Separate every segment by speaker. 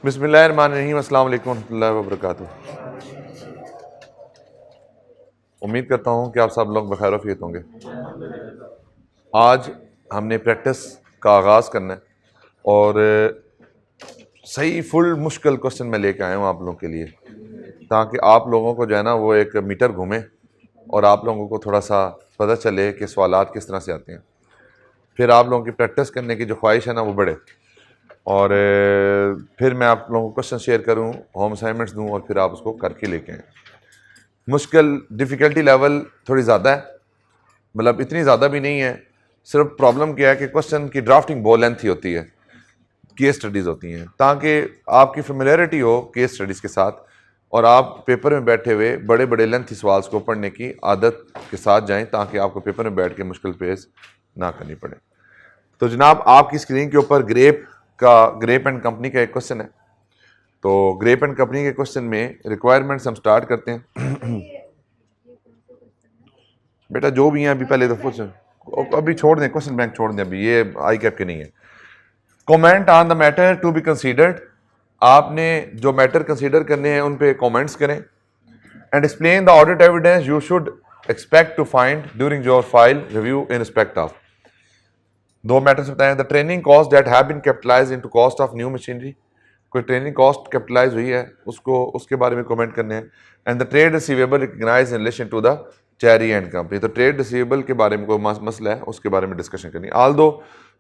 Speaker 1: बिस्मिल्लाहिर्रहमानिर्रहीम, अस्सलाम वालेकुम रहमतुल्लाहि व बरकातुहू। उम्मीद करता हूँ कि आप सब लोग बखैर वफियत होंगे। आज हमने प्रैक्टिस का आगाज़ करना है और सही फुल मुश्किल क्वेश्चन मैं लेके आया हूँ आप लोगों के लिए, ताकि आप लोगों को जो है ना वो एक मीटर घूमे और आप लोगों को थोड़ा सा पता चले कि सवालात किस तरह से आते हैं। फिर आप लोगों की प्रैक्टिस करने की जो ख्वाहिश है ना वो बढ़े और फिर मैं आप लोगों को क्वेश्चन शेयर करूँ, होम असाइनमेंट्स दूँ और फिर आप उसको करके लेके आएँ। मुश्किल डिफ़िकल्टी लेवल थोड़ी ज़्यादा है, मतलब इतनी ज़्यादा भी नहीं है। सिर्फ प्रॉब्लम क्या है कि क्वेश्चन की ड्राफ्टिंग बहुत लेंथी होती है, केस स्टडीज़ होती हैं, ताकि आपकी फेमिलियरिटी हो केस स्टडीज़ के साथ और आप पेपर में बैठे हुए बड़े बड़े लेंथी सवाल्स को पढ़ने की आदत के साथ जाएं, ताकि आपको पेपर में बैठ के मुश्किल फेस ना करनी पड़े। तो जनाब, आपकी स्क्रीन के ऊपर ग्रेप एंड कंपनी का एक क्वेश्चन है। तो ग्रेप एंड कंपनी के क्वेश्चन में रिक्वायरमेंट्स हम स्टार्ट करते हैं। बेटा जो भी हैं अभी पहले तो कुछ अभी छोड़ दें, क्वेश्चन बैंक छोड़ दें, अभी ये आई कैप के नहीं है। Comment on the matter to be considered, आपने जो मैटर कंसीडर करने हैं उन पे कमेंट्स करें। And explain the audit evidence you should expect to find during your file review in respect of. दो मैटर्स बताएं। The training cost that have been capitalised into cost of new machinery, कोई training cost capitalise हुई है उसको, उसके बारे में comment करने हैं। And the trade receivable recognise in relation to the Cherry and company, तो ट्रेड रिसीवेबल के बारे में कोई मसला है उसके बारे में डिस्कशन करनी है। आल दो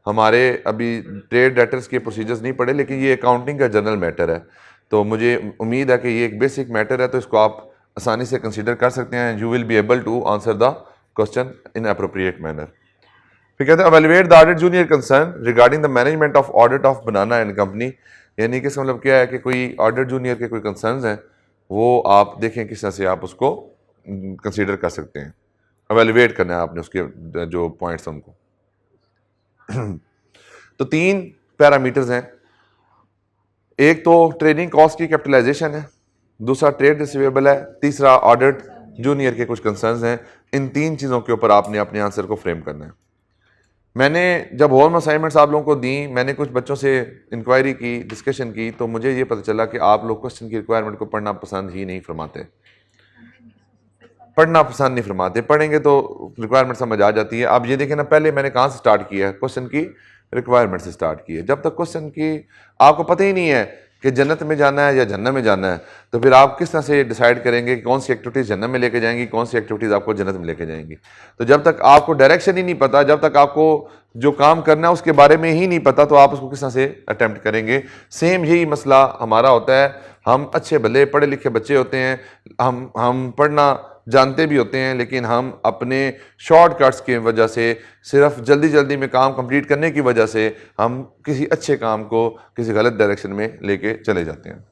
Speaker 1: हमारे अभी ट्रेड डेटर्स के प्रोसीजर्स नहीं पड़े, लेकिन ये अकाउंटिंग का जनरल मैटर है, तो मुझे उम्मीद है कि ये एक बेसिक मैटर है, तो इसको आप आसानी से कंसीडर कर सकते हैं। You will be able to answer the question in appropriate manner. फिर कहते हैं evaluate the audit junior concern regarding the management of audit of Banana and company, यानी कि इसका मतलब क्या है कि कोई ऑडिट जूनियर के कोई कंसर्न्स हैं वो आप देखें किस तरह से आप उसको कंसीडर कर सकते हैं। एवेलुएट करना है आपने उसके जो पॉइंट्स हैं उनको। तो 3 पैरामीटर्स हैं, एक तो ट्रेनिंग कॉस्ट की कैपिटलाइजेशन है, दूसरा ट्रेड रिसीवेबल है, तीसरा ऑडिट जूनियर के कुछ कंसर्न्स हैं। इन 3 चीज़ों के ऊपर आपने अपने आंसर को फ्रेम करना है। मैंने जब होम असाइनमेंट्स आप लोगों को दी, मैंने कुछ बच्चों से इंक्वायरी की, डिस्कशन की, तो मुझे ये पता चला कि आप लोग क्वेश्चन की रिक्वायरमेंट को पढ़ना पसंद ही नहीं फरमाते, पढ़ना पसंद नहीं फरमाते। पढ़ेंगे तो रिक्वायरमेंट समझ आ जाती है। अब ये देखें ना, पहले मैंने कहाँ से स्टार्ट किया है, क्वेश्चन की रिक्वायरमेंट से स्टार्ट की है। जब तक क्वेश्चन की आपको पता ही नहीं है कि जन्नत में जाना है या जन्नत में जाना है, तो फिर आप किस तरह से डिसाइड करेंगे कि कौन सी एक्टिविटीज़ जन्नत में लेके जाएंगी, कौन सी एक्टिविटीज़ आपको जन्नत में लेके जाएंगी। तो जब तक आपको डायरेक्शन ही नहीं पता, जब तक आपको जो काम करना है उसके बारे में ही नहीं पता, तो आप उसको किस तरह से अटेम्प्ट करेंगे। सेम यही मसला हमारा होता है। हम अच्छे भले पढ़े लिखे बच्चे होते हैं, हम पढ़ना जानते भी होते हैं, लेकिन हम अपने शॉर्टकट्स की वजह से, सिर्फ जल्दी जल्दी में काम कंप्लीट करने की वजह से, हम किसी अच्छे काम को किसी गलत डायरेक्शन में लेके चले जाते हैं।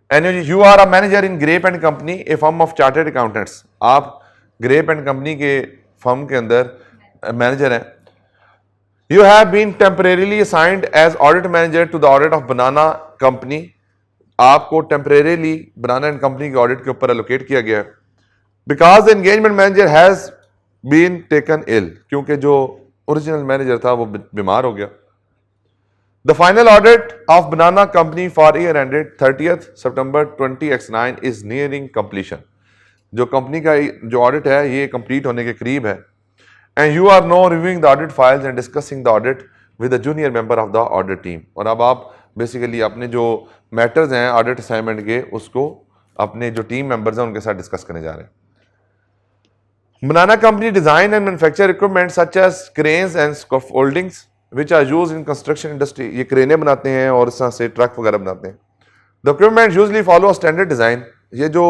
Speaker 1: And you are a manager in Grape and company, a firm of chartered accountants, आप ग्रेप एंड कंपनी के फर्म के अंदर मैनेजर हैं। You have been temporarily assigned as audit manager to the audit of Banana company, आपको temporarily Banana and company के audit के ऊपर allocate किया गया है। Because the engagement manager has been taken ill, क्योंकि जो ओरिजिनल मैनेजर था वो बीमार हो गया। The final audit of Banana company for year ended 30th September 20X9 is nearing completion, जो कंपनी का जो ऑडिट है ये कंप्लीट होने के करीब है। And you are no reviewing the audit files and discussing the audit with the junior member of the audit team, और अब आप बेसिकली अपने जो मैटर्स हैं ऑडिट असाइनमेंट के उसको अपने जो टीम मेंबर्स हैं उनके साथ डिस्कस करने जा रहे हैं। Banana company design and manufacture equipment such as cranes and scaffoldings which are used in construction industry, ये क्रेनें बनाते हैं और इस तरह से ट्रक वगैरह बनाते हैं। The equipment usually follow a standard design, ये जो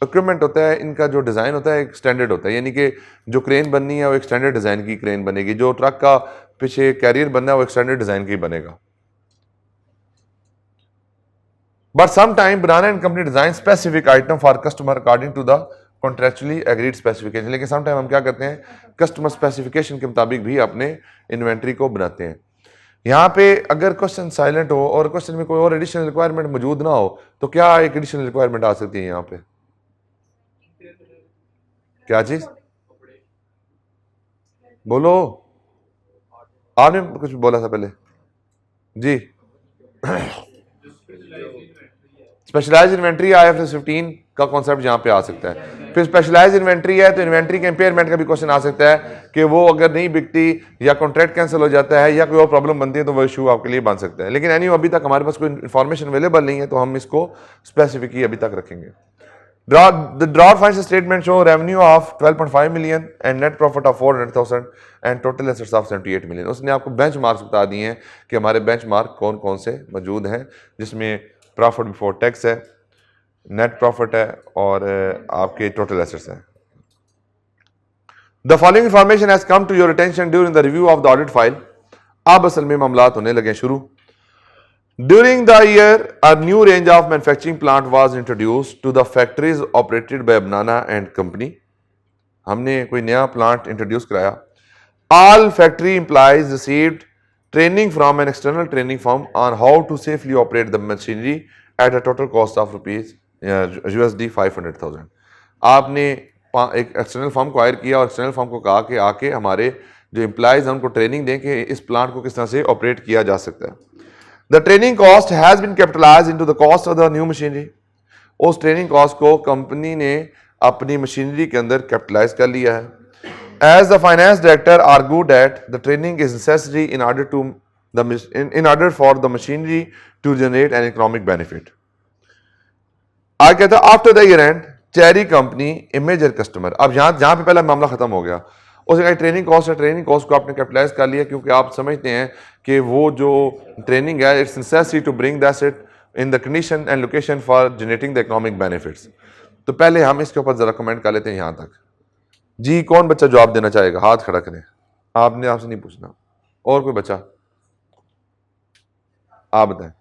Speaker 1: इक्विपमेंट होता है इनका जो डिज़ाइन होता है एक स्टैंडर्ड होता है, यानी कि जो क्रेन बननी है वो एक स्टैंडर्ड डिज़ाइन की क्रेन बनेगी, जो ट्रक का पीछे कैरियर बनना है वो एक स्टैंडर्ड डिज़ाइन की बनेगा। But sometime Banana and company design specific item for customer according to the contractually agreed specification, लेकिन सम टाइम हम क्या करते हैं कस्टमर स्पेसिफिकेशन के मुताबिक भी अपने इन्वेंट्री को बनाते हैं। यहाँ पे अगर क्वेश्चन साइलेंट हो और क्वेश्चन में कोई और एडिशनल रिक्वायरमेंट मौजूद ना हो, तो क्या एक एडिशनल रिक्वायरमेंट आ सकती है यहाँ पे? क्या चीज बोलो, आपने कुछ बोला था पहले जी। स्पेशलाइज इन्वेंट्री IFRS 15 का कॉन्सेप्ट यहाँ पे आ सकता है। फिर स्पेशलाइज इन्वेंट्री है तो इन्वेंट्री के इंपेयरमेंट का भी क्वेश्चन आ सकता है कि वो अगर नहीं बिकती या कॉन्ट्रैक्ट कैंसिल हो जाता है या कोई और प्रॉब्लम बनती है तो वो इशू आपके लिए बन सकता है। लेकिन अभी तक हमारे पास कोई इन्फॉर्मेशन अवेलेबल नहीं है तो हम इसको स्पेसिफिक ही अभी तक रखेंगे। The draft financial statement show revenue of 12.5 million and net profit of 400,000 and total assets of 78 million। उसने आपको बेंचमार्क्स बता दिए हैं कि हमारे बेंचमार्क कौन कौन से मौजूद हैं, जिसमें प्रॉफिट बिफोर टैक्स है, नेट प्रॉफिट है और आपके टोटल एसेट्स हैं। The following information has come to your attention during the review of the audit file। अब असल में मामलात होने लगे शुरू। During the year, a new range of manufacturing plant was introduced to the factories operated by Banana and Company। हमने कोई नया प्लांट इंट्रोड्यूस कराया। All factory employees received training from an external training firm on how to safely operate the machinery at a total cost of USD 500,000। आपने एक external firm को higher किया और external firm को कहा कि आके हमारे जो एम्प्लॉयज हैं उनको ट्रेनिंग दें कि इस प्लांट को किस तरह से ऑपरेट किया जा सकता है। The training cost has been capitalized into the cost of the new machinery। उस ट्रेनिंग कॉस्ट को कंपनी ने अपनी मशीनरी के अंदर कैपिटलाइज कर लिया है। As the finance director argued that the training is necessary in order for the machinery to generate an economic benefit। आगे कहता है after the year end Cherry company a major customer. अब जहां पे पहला मामला खत्म हो गया, उसने कहा ट्रेनिंग कॉस्ट है, ट्रेनिंग कॉस्ट को आपने कैपिटलाइज कर लिया क्योंकि आप समझते हैं कि वो जो ट्रेनिंग है it's necessary to bring the asset in the condition and location for generating the economic benefits. तो पहले हम इसके ऊपर जरा कमेंट कर लेते हैं यहाँ तक। जी कौन बच्चा जवाब देना चाहेगा? हाथ खड़ा करें। आपने आपसे नहीं पूछना, और कोई बच्चा? आप बताएं।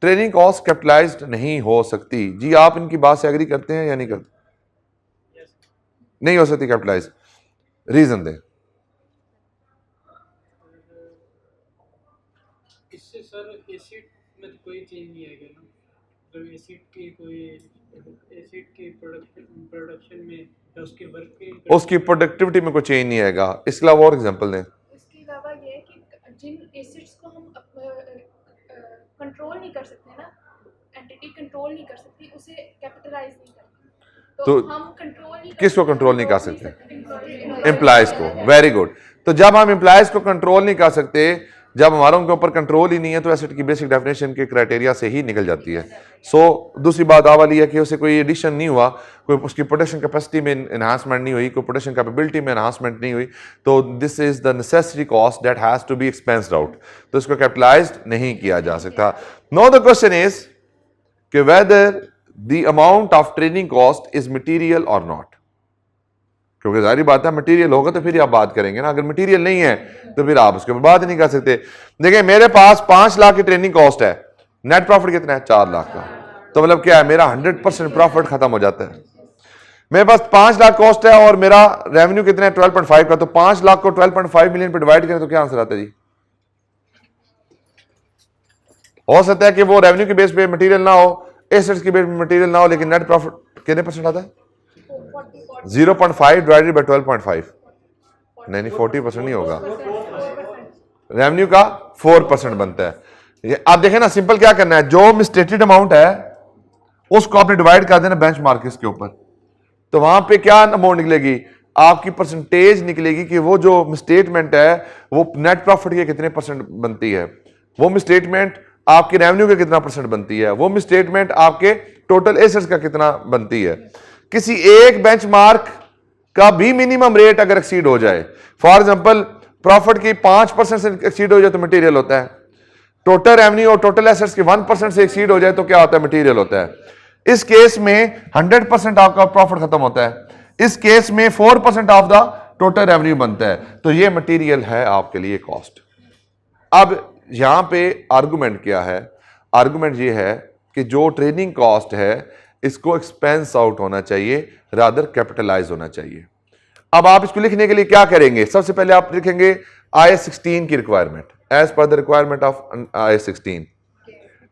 Speaker 1: ट्रेनिंग कॉस्ट कैपिटलाइज्ड नहीं हो सकती। जी आप इनकी बात से एग्री करते हैं या नहीं करते? नहीं हो सकती कैपिटलाइज, रीजन दें।
Speaker 2: इससे सर एसिड में तो कोई चेंज नहीं आएगा ना, तो एसिड की प्रोडक्शन में या उसके वर्क के
Speaker 1: उसकी प्रोडक्टिविटी में कोई चेंज नहीं आएगा। इसके अलावा और एग्जांपल दें।
Speaker 3: इसके अलावा ये है कि जिन एसिड्स को हम कंट्रोल नहीं कर सकते ना, एंटिटी कंट्रोल नहीं कर सकती, उसे कैपिटलाइज नहीं करते। तो हम कंट्रोल नहीं,
Speaker 1: किसको कंट्रोल नहीं कर सकते? एम्प्लॉयज को। Very good. तो जब हम एम्प्लॉयज को कंट्रोल नहीं कर सकते, जब हमारा उनके ऊपर कंट्रोल ही नहीं है, तो एसेट की बेसिक डेफिनेशन के क्राइटेरिया से ही निकल जाती है। दूसरी बात आ वाली है कि उसे कोई एडिशन नहीं हुआ, कोई उसकी प्रोडक्शन कैपेसिटी में एनहांसमेंट नहीं हुई, कोई प्रोडक्शन कैपेबिलिटी में एनहांसमेंट नहीं हुई, तो this is the necessary cost that has to be expensed out. तो इसको कैपिटलाइज्ड नहीं किया जा सकता। नो द क्वेश्चन इज कि whether the amount of training cost is material or not। क्योंकि जाहिर बात है मटेरियल होगा तो फिर आप बात करेंगे ना, अगर मटेरियल नहीं है तो फिर आप उसके ऊपर बात नहीं कर सकते। देखिए मेरे पास 5 लाख की ट्रेनिंग कॉस्ट है, नेट प्रॉफिट कितना है? 4 लाख का। तो मतलब क्या है, मेरा 100% प्रॉफिट खत्म हो जाता है। मेरे पास 5 लाख कॉस्ट है और मेरा रेवेन्यू कितना है? 12.5 का। तो 5 लाख को 12.5 मिलियन पे डिवाइड करें तो क्या आंसर आता है जी? हो सकता है कि वो रेवेन्यू के बेस पे मटेरियल ना हो, एसेट्स की बेस पे मटेरियल ना हो, लेकिन नेट प्रॉफिट कितने परसेंट आता है? 0.5 डिवाइडेड बाय 12.5। नहीं 40% नहीं होगा, रेवेन्यू का 4% बनता है। ये आप देखें ना, सिंपल क्या करना है, जो मिसस्टेटेड अमाउंट है उसको आपने डिवाइड कर देना बेंचमार्क के ऊपर, तो वहां पे क्या अमाउंट निकलेगी? आपकी परसेंटेज निकलेगी कि वो जो मिसस्टेटमेंट है वो नेट प्रॉफिट के कितने परसेंट बनती है, वो मिसस्टेटमेंट आपके रेवेन्यू के कितना परसेंट बनती है, वो मिसस्टेटमेंट आपके टोटल एसेट्स का कितना बनती है। किसी एक बेंचमार्क का भी मिनिमम रेट अगर एक्सीड हो जाए, फॉर एग्जांपल प्रॉफिट की 5% से एक्सीड हो जाए तो मटेरियल होता है, टोटल रेवेन्यू और टोटल एसेट्स के 1% से एक्सीड हो जाए तो क्या होता है? मटेरियल होता है। इस केस में 100% आपका प्रॉफिट खत्म होता है, इस केस में 4% ऑफ द टोटल रेवेन्यू बनता है, तो ये मटेरियल है आपके लिए कॉस्ट। अब यहां पे आर्गुमेंट क्या है? आर्गुमेंट ये है कि जो ट्रेनिंग कॉस्ट है इसको एक्सपेंस आउट होना चाहिए, रादर कैपिटलाइज होना चाहिए। अब आप इसको लिखने के लिए क्या करेंगे? सबसे पहले आप लिखेंगे IAS 16 की requirement. As per the requirement of IAS 16,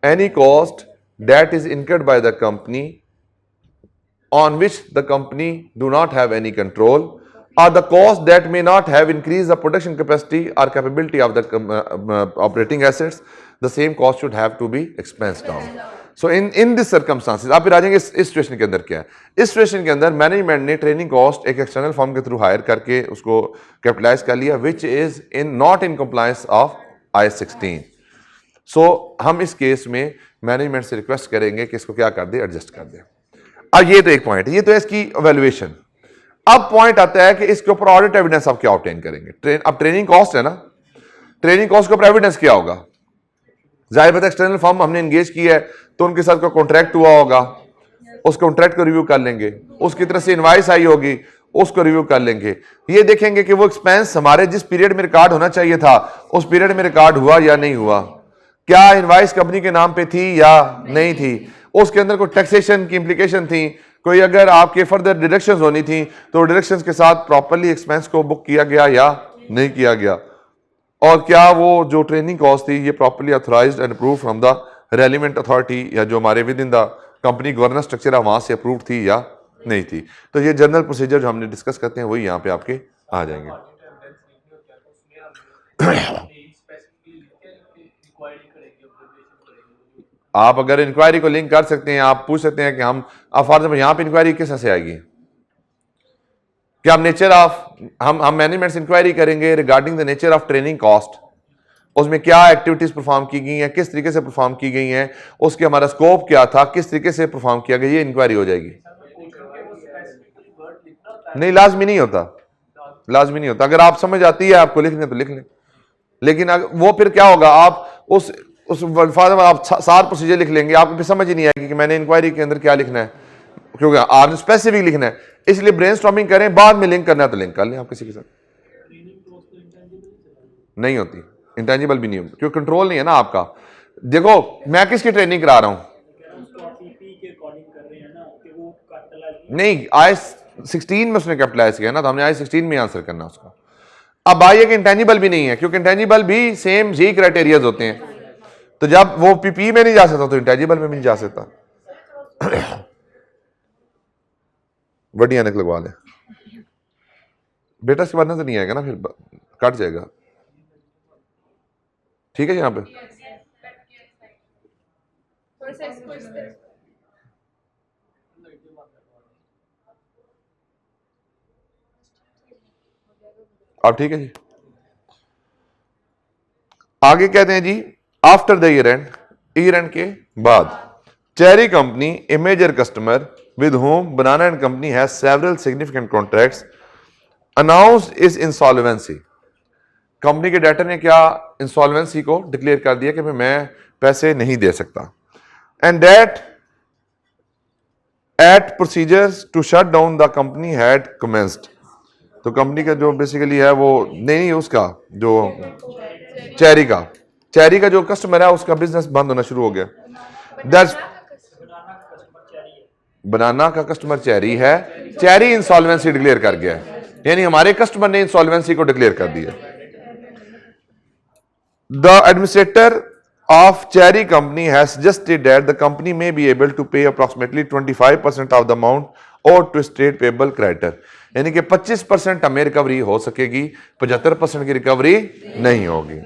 Speaker 1: any cost that is incurred by the company on which the company do not have any control, or the cost that may not have increased the production capacity or capability of the operating assets, the same cost should have to be expensed down. So in this circumstances, आप फिर आ जाएंगे इस situation के अंदर क्या है। इस situation के अंदर मैनेजमेंट ने ट्रेनिंग कॉस्ट एक एक्सटर्नल फर्म के थ्रू हायर करके उसको कैपिटलाइज कर लिया, which is not in compliance of IAS 16. सो हम इस केस में मैनेजमेंट से रिक्वेस्ट करेंगे कि इसको क्या कर दे, एडजस्ट कर दे। अब ये तो एक पॉइंट है, ये तो है इसकी वैल्यूएशन। अब पॉइंट आता है कि इसके ऊपर ऑडिट एविडेंस आप क्या ऑब्टेन करेंगे। अब ट्रेनिंग कॉस्ट है ना, ट्रेनिंग कॉस्ट के ऊपर एविडेंस क्या होगा? जाहिर बात है एक्सटर्नल फर्म हमने एंगेज किया है तो उनके साथ कोई कॉन्ट्रैक्ट हुआ होगा, उस कॉन्ट्रैक्ट को रिव्यू कर लेंगे, उसकी तरफ से इनवाइस आई होगी उसको रिव्यू कर लेंगे, ये देखेंगे कि वो एक्सपेंस हमारे जिस पीरियड में रिकॉर्ड होना चाहिए था उस पीरियड में रिकॉर्ड हुआ या नहीं हुआ, क्या इनवाइस कंपनी के नाम पे थी या नहीं थी, उसके अंदर कोई टैक्सेशन की इंप्लीकेशन थी, कोई अगर आपके फर्दर डिडक्शंस होनी थी तो डिडक्शंस के साथ प्रॉपर्ली एक्सपेंस को बुक किया गया या नहीं किया गया, और क्या वो जो ट्रेनिंग कॉस्ट थी ये properly authorised and approve from the relevant authority या जो हमारे with in the company governance structure है वहां से अप्रूव थी या नहीं थी। तो ये जनरल प्रोसीजर जो हमने डिस्कस करते हैं वही यहाँ पे आपके आ जाएंगे। आप अगर इंक्वायरी को लिंक कर सकते हैं, आप पूछ सकते हैं कि हम अब फॉर एग्जाम्पल यहाँ पे इंक्वायरी किस तरह से आएगी, क्या हम नेचर ऑफ हम मैनेजमेंट से इंक्वायरी करेंगे regarding the nature of training cost, उसमें क्या एक्टिविटीज परफॉर्म की गई हैं, किस तरीके से परफॉर्म की गई हैं, उसके हमारा स्कोप क्या था, किस तरीके से परफॉर्म किया गया, ये इंक्वायरी हो जाएगी। नहीं, लाजमी नहीं होता, लाजमी नहीं होता। अगर आप समझ आती है आपको लिखने तो लिख लें, लेकिन वो फिर क्या होगा, आप उस आप सार प्रोसीजर लिख लेंगे, आपको फिर समझ ही नहीं आएगी कि मैंने इंक्वायरी के अंदर क्या लिखना है, क्योंकि आपने स्पेसिफिक लिखना है। इसलिए ब्रेनस्टॉर्मिंग करें, बाद में लिंक करना है तो लिंक कर लें आप किसी के साथ। नहीं होती, इंटेंजिबल भी नहीं होती, क्योंकि कंट्रोल नहीं है ना आपका। देखो मैं किसकी ट्रेनिंग करा रहा हूं, नहीं IAS 16 में उसने कैपिटलाइज किया ना, तो हमने IAS 16 में आंसर करना उसका। अब आइए कि इंटेंजिबल भी नहीं है, क्योंकि इंटेंजिबल भी सेम जी क्राइटेरियाज होते हैं, तो जब वो पीपी में नहीं जा सकता तो इंटेंजिबल में भी नहीं जा सकता। बड़ी ऐनक लगवा ले बेटा, इसके बाद नजर नहीं आएगा ना, फिर कट जाएगा। ठीक है यहाँ पे अब ठीक है जी। आगे कहते हैं जी, after the year end, year end के बाद Cherry company a major customer with whom Banana and Company has several significant contracts announced is insolvency. Company के डेटर ने क्या इंसॉल्वेंसी को डिक्लेयर कर दिया कि मैं पैसे नहीं दे सकता, and that at procedures to shut down the company had commenced. तो कंपनी का जो बेसिकली है वो नहीं, उसका जो चेरी का जो कस्टमर है उसका बिजनेस बंद होना शुरू हो गया। दैट्स बनाना का कस्टमर चेरी है, चेरी इंसॉल्वेंसी डिक्लेयर कर गया है, यानी हमारे कस्टमर ने इंसॉल्वेंसी को डिक्लेयर कर दिया। The administrator of Cherry company has suggested that the company may be able to pay approximately 25% of the amount और टू स्टेट पेबल क्रेडिटर, यानी कि 25% हमें रिकवरी हो सकेगी, 75% की रिकवरी नहीं होगी।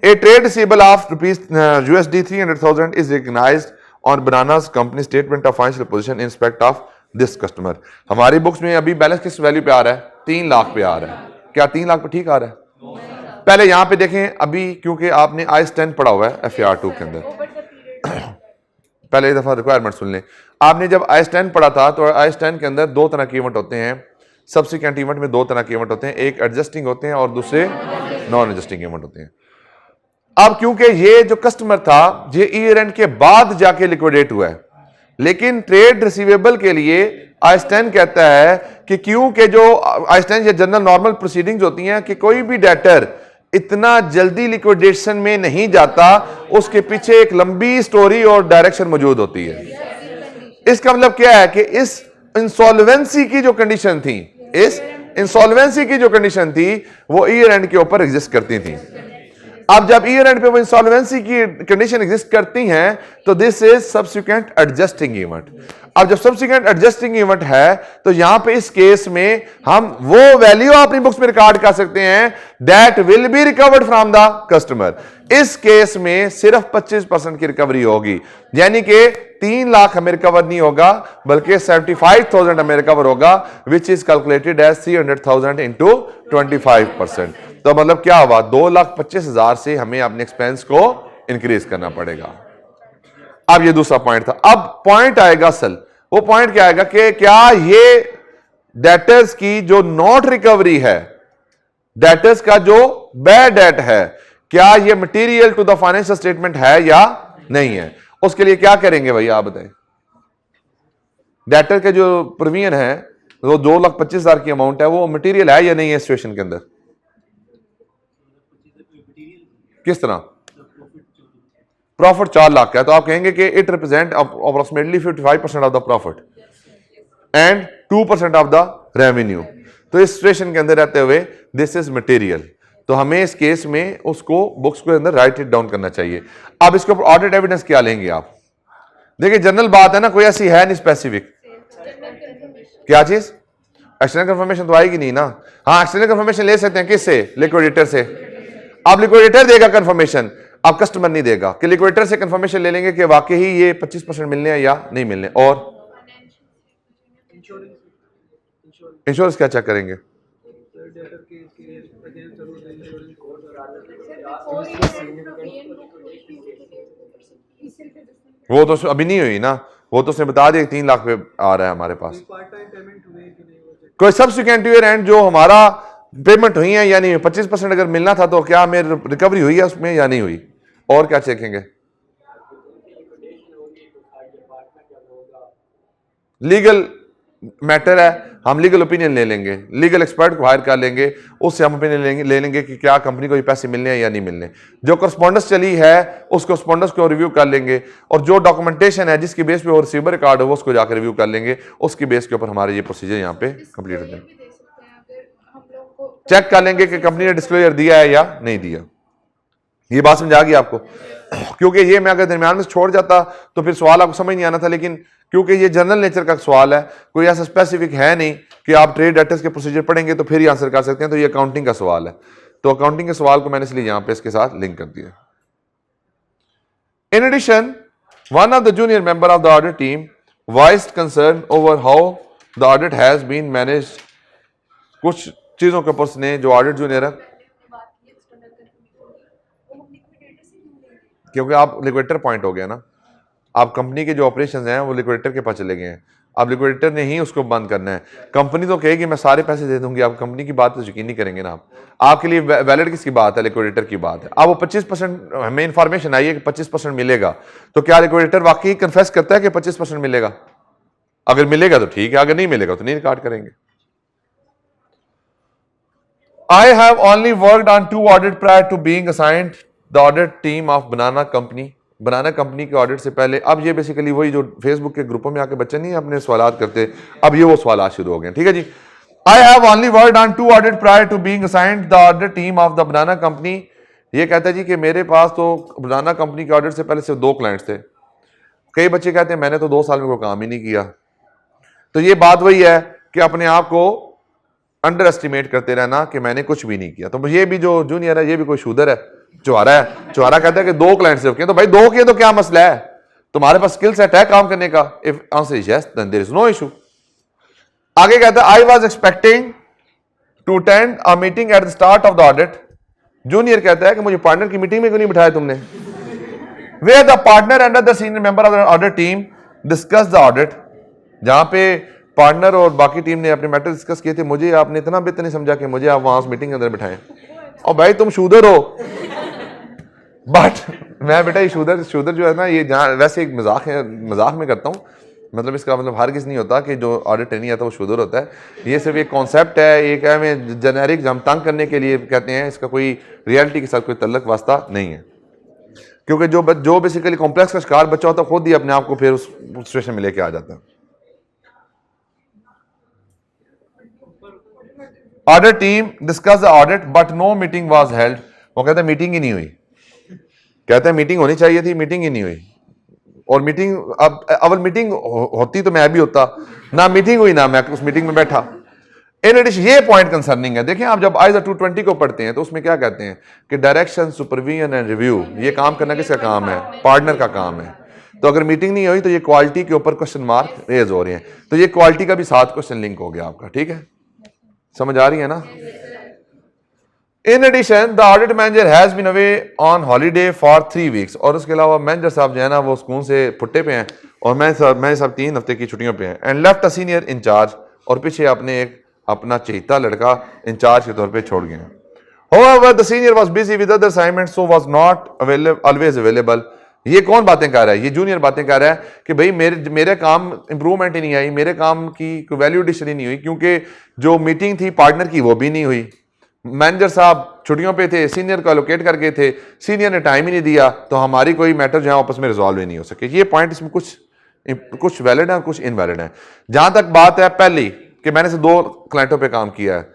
Speaker 1: A trade receivable of $USD 300,000 is recognised on Banana's company statement of financial position in respect of this customer। हमारी बुक्स में अभी बैलेंस किस वैल्यू पे आ रहा है, 3 लाख पे आ रहा है। क्या 3 लाख पे ठीक आ रहा है? पहले यहां पे देखें, अभी क्योंकि आपने IAS 10 पढ़ा हुआ है FAR 2 के अंदर, पहले एक दफा रिक्वायरमेंट सुन लें। आपने जब IAS 10 पढ़ा था तो IAS 10 के अंदर 2 तरह के इवेंट होते हैं, सब्सिक्वेंट इवेंट में 2 तरह के इवेंट होते हैं, एक एडजस्टिंग होते हैं और दूसरे नॉन एडजस्टिंग इवेंट होते हैं। अब क्योंकि ये जो कस्टमर था ये ईयर एंड के बाद जाके लिक्विडेट हुआ है, लेकिन ट्रेड रिसीवेबल के लिए IAS 10 कहता है कि क्योंकि जो IAS 10 या जनरल नॉर्मल प्रोसीडिंग्स होती हैं कि कोई भी डेटर इतना जल्दी लिक्विडेशन में नहीं जाता, उसके पीछे एक लंबी स्टोरी और डायरेक्शन मौजूद होती है। इसका मतलब क्या है कि इस इंसॉल्वेंसी की जो कंडीशन थी, इस इंसॉल्वेंसी की जो कंडीशन थी वो ईयर एंड के ऊपर एग्जिस्ट करती थी। अब जब ईयर एंड पे वो इंसॉल्वेंसी की कंडीशन एग्जिस्ट करती हैं तो this is subsequent adjusting event. अब जब सब्सिक्वेंट एडजस्टिंग इवेंट है तो यहां पे इस केस में हम वो वैल्यू अपनी बुक्स में रिकॉर्ड कर सकते हैं that will be recovered from the customer. इस केस में सिर्फ 25% की रिकवरी होगी, यानी कि 3 लाख हमें रिकवर नहीं होगा बल्कि 75,000 हमें रिकवर होगा, which is calculated as 300,000 into 25%। तो मतलब क्या हुआ, 2,25,000 से हमें अपने एक्सपेंस को इंक्रीज करना पड़ेगा। अब ये दूसरा पॉइंट था। अब पॉइंट आएगा असल, वो पॉइंट क्या आएगा कि क्या ये डेटर्स की जो नॉट रिकवरी है, डेटर्स का जो बैड डेट है, क्या ये material to the financial statement है या नहीं है। उसके लिए क्या करेंगे भैया आप बताएं। डेटर के जो प्रोविजन है वो 2,25,000 की अमाउंट है, वो मटेरियल है या नहीं है सिचुएशन के अंदर। किस तरह प्रॉफिट 4 लाख का है तो आप कहेंगे कि it represent approximately 55% of the profit and 2% of the revenue. तो इस सिचुएशन के अंदर रहते हुए दिस इज मटेरियल, तो हमें इस केस में उसको बुक्स के अंदर राइट इट डाउन करना चाहिए। अब इसके ऊपर ऑडिट एविडेंस क्या लेंगे आप। देखिए जनरल बात है ना, कोई ऐसी है नहीं स्पेसिफिक। क्या चीज, एक्सटर्नल कंफर्मेशन तो आएगी नहीं ना। हाँ एक्सटर्नल कंफर्मेशन ले सकते हैं, किससे, लिक्विडेटर से। अब लिक्विडेटर देगा कंफर्मेशन, अब कस्टमर नहीं देगा, कि लिक्विडेटर से कंफर्मेशन ले लेंगे कि वाकई ही ये 25% मिलने हैं या नहीं मिलने। और इंश्योरेंस क्या चेक करेंगे, वो तो अभी नहीं हुई ना, वो तो उसने बता दिया 3 लाख पे आ रहा है हमारे पास। कोई सब्सिक्वेंट ईयर एंड जो हमारा पेमेंट हुई है या नहीं, 25% अगर मिलना था तो क्या मेरी रिकवरी हुई है उसमें या नहीं हुई। और क्या चेकेंगे, लीगल मैटर है, हम लीगल ओपिनियन ले लेंगे, लीगल एक्सपर्ट को हायर कर लेंगे, उससे हम ओपिनियन ले लेंगे कि क्या कंपनी को ये पैसे मिलने हैं या नहीं मिलने। जो करस्पॉन्डेंस चली है उस करस्पॉन्डेंस को रिव्यू कर लेंगे, और जो डॉक्यूमेंटेशन है जिसकी बेस पे वो रिसीवर रिकॉर्ड है वो उसको जाकर रिव्यू कर लेंगे, उसकी बेस के ऊपर हमारे ये प्रोसीजर यहाँ पे कंप्लीट हो जाए। चेक कर लेंगे कि कंपनी ने डिस्क्लोजर दिया है या नहीं दिया। ये बात समझ आ गई आपको, क्योंकि ये मैं अगर दरमियान में छोड़ जाता तो फिर सवाल आपको समझ नहीं आना था, लेकिन क्योंकि ये जनरल नेचर का सवाल है, कोई ऐसा स्पेसिफिक है नहीं कि आप ट्रेड डेटर्स के प्रोसीजर पढ़ेंगे तो फिर ही आंसर कर सकते हैं, तो ये अकाउंटिंग का सवाल है। तो अकाउंटिंग के सवाल को मैंने इसलिए यहां पे इसके साथ लिंक कर दिया। In addition, one of the junior member of the audit team voiced concern over how the audit has been managed. कुछ चीजों के ऊपर उसने, जो ऑडिट जूनियर है, क्योंकि आप लिक्विडेटर पॉइंट हो गया ना, आप कंपनी के जो ऑपरेशंस हैं वो लिक्विडेटर के पास चले गए हैं, अब लिक्विडेटर ने ही उसको बंद करना है। कंपनी तो कहेगी मैं सारे पैसे दे दूंगी, आप कंपनी की बात तो यकीन नहीं करेंगे ना। आप आपके लिए वैलिड किसकी बात है, लिक्विडेटर की बात है। अब वो 25% हमें इंफॉर्मेशन आई है कि 25% मिलेगा, तो क्या लिक्विडेटर वाकई कन्फेस करता है कि 25% मिलेगा। अगर मिलेगा तो ठीक है, अगर नहीं मिलेगा तो नहीं रिकॉर्ड करेंगे। I have only worked on 2 audit prior to being assigned the audit team of banana company. Banana company के ऑडिट से पहले, अब ये बेसिकली वही जो फेसबुक के ग्रुपों में आके बच्चे नहीं अपने सवालात करते, अब ये वो सवालात शुरू हो गए। ठीक है जी। I have only worked on 2 audit prior to being assigned the audit team of the banana company. ये कहता है जी कि मेरे पास तो बनाना कंपनी के ऑडिट से पहले सिर्फ 2 क्लाइंट्स थे। कई बच्चे कहते हैं मैंने तो 2 साल में कोई काम ही नहीं किया। तो ये बात वही है कि अपने आप को अंडर एस्टिमेट करते रहना कि मैंने कुछ भी नहीं किया। तो ये भी जो जूनियर है ये भी कोई शूदर है, चुहारा है। चुहारा कहता है कि 2 क्लाइंट से किए, तो भाई 2 किए तो क्या मसला है, तुम्हारे पास स्किल सेट है काम करने का। If answer is yes then there is no issue. आगे कहता है I was expecting to attend a meeting at the start of the audit. Junior कहता है कि मुझे पार्टनर की मीटिंग में क्यों नहीं बिठाया तुमने, where the partner and the senior member of the audit team discuss the audit. जहां पे पार्टनर और बाकी टीम ने अपने मैटर डिस्कस किए थे, मुझे आपने इतना बेहतर नहीं समझा कि मुझे आप वहां मीटिंग के अंदर बिठाएं। और भाई तुम शूदर हो, बट मैं बेटा ये शूदर जो है ना, ये जहाँ वैसे एक मजाक है, मजाक में करता हूँ, मतलब इसका मतलब हर किस नहीं होता कि जो ऑडिट नहीं आता वो शूदर होता है। ये सिर्फ एक कॉन्सेप्ट है, एक है में जेनेरिक हम तंग करने के लिए कहते हैं, इसका कोई रियलिटी के साथ कोई तल्लक वास्ता नहीं है। क्योंकि जो बेसिकली कॉम्प्लेक्स का शिकार बच्चा होता है खुद ही अपने आप को फिर उस सिचुएशन में लेके आ जाता है। Audit team discuss the audit but no meeting was held. वो कहता है मीटिंग ही नहीं हुई। कहते हैं मीटिंग होनी चाहिए थी, मीटिंग ही नहीं हुई। और मीटिंग, अब अवल मीटिंग होती तो मैं भी होता ना, मीटिंग हुई ना मैं उस मीटिंग में बैठा। इन एडिशन ये पॉइंट कंसर्निंग है। देखिए आप जब आइजा 220 को पढ़ते हैं तो उसमें क्या कहते हैं कि डायरेक्शन, सुपरविजन एंड रिव्यू, ये काम करना किसका काम है? पार्टनर का काम है। तो अगर मीटिंग नहीं हुई तो ये क्वालिटी के ऊपर क्वेश्चन मार्क रेज हो रहे हैं, तो ये क्वालिटी का भी साथ क्वेश्चन लिंक हो गया आपका। ठीक है, समझ आ रही है ना? In addition the audit manager has been away on holiday for 3 weeks. और उसके अलावा मैनेजर साहब जो है ना वो स्कूल से फुट्टे पे हैं और मैं सब 3 हफ्ते की छुट्टियों पे हैं। And left a senior in charge, और पीछे आपने एक अपना चहेता लड़का इंचार्ज के तौर पे छोड़ गए। However, the senior was busy with other assignments, so was not always available. ये कौन बातें कर रहा है? ये जूनियर बातें कर रहा है कि भाई मेरे काम इंप्रूवमेंट ही नहीं आई, मेरे काम की कोई वैल्यू एडिशन ही नहीं हुई, क्योंकि जो मीटिंग थी पार्टनर की वो भी नहीं हुई। मैनेजर साहब छुट्टियों पे थे, सीनियर को एलोकेट कर गए थे, सीनियर ने टाइम ही नहीं दिया, तो हमारी कोई मैटर जो है आपस में रिजॉल्व ही नहीं हो सके। ये पॉइंट इसमें कुछ वैलिड है, कुछ इनवैलिड है। जहां तक बात है पहली कि मैंने से 2 क्लाइंटों पे काम किया है,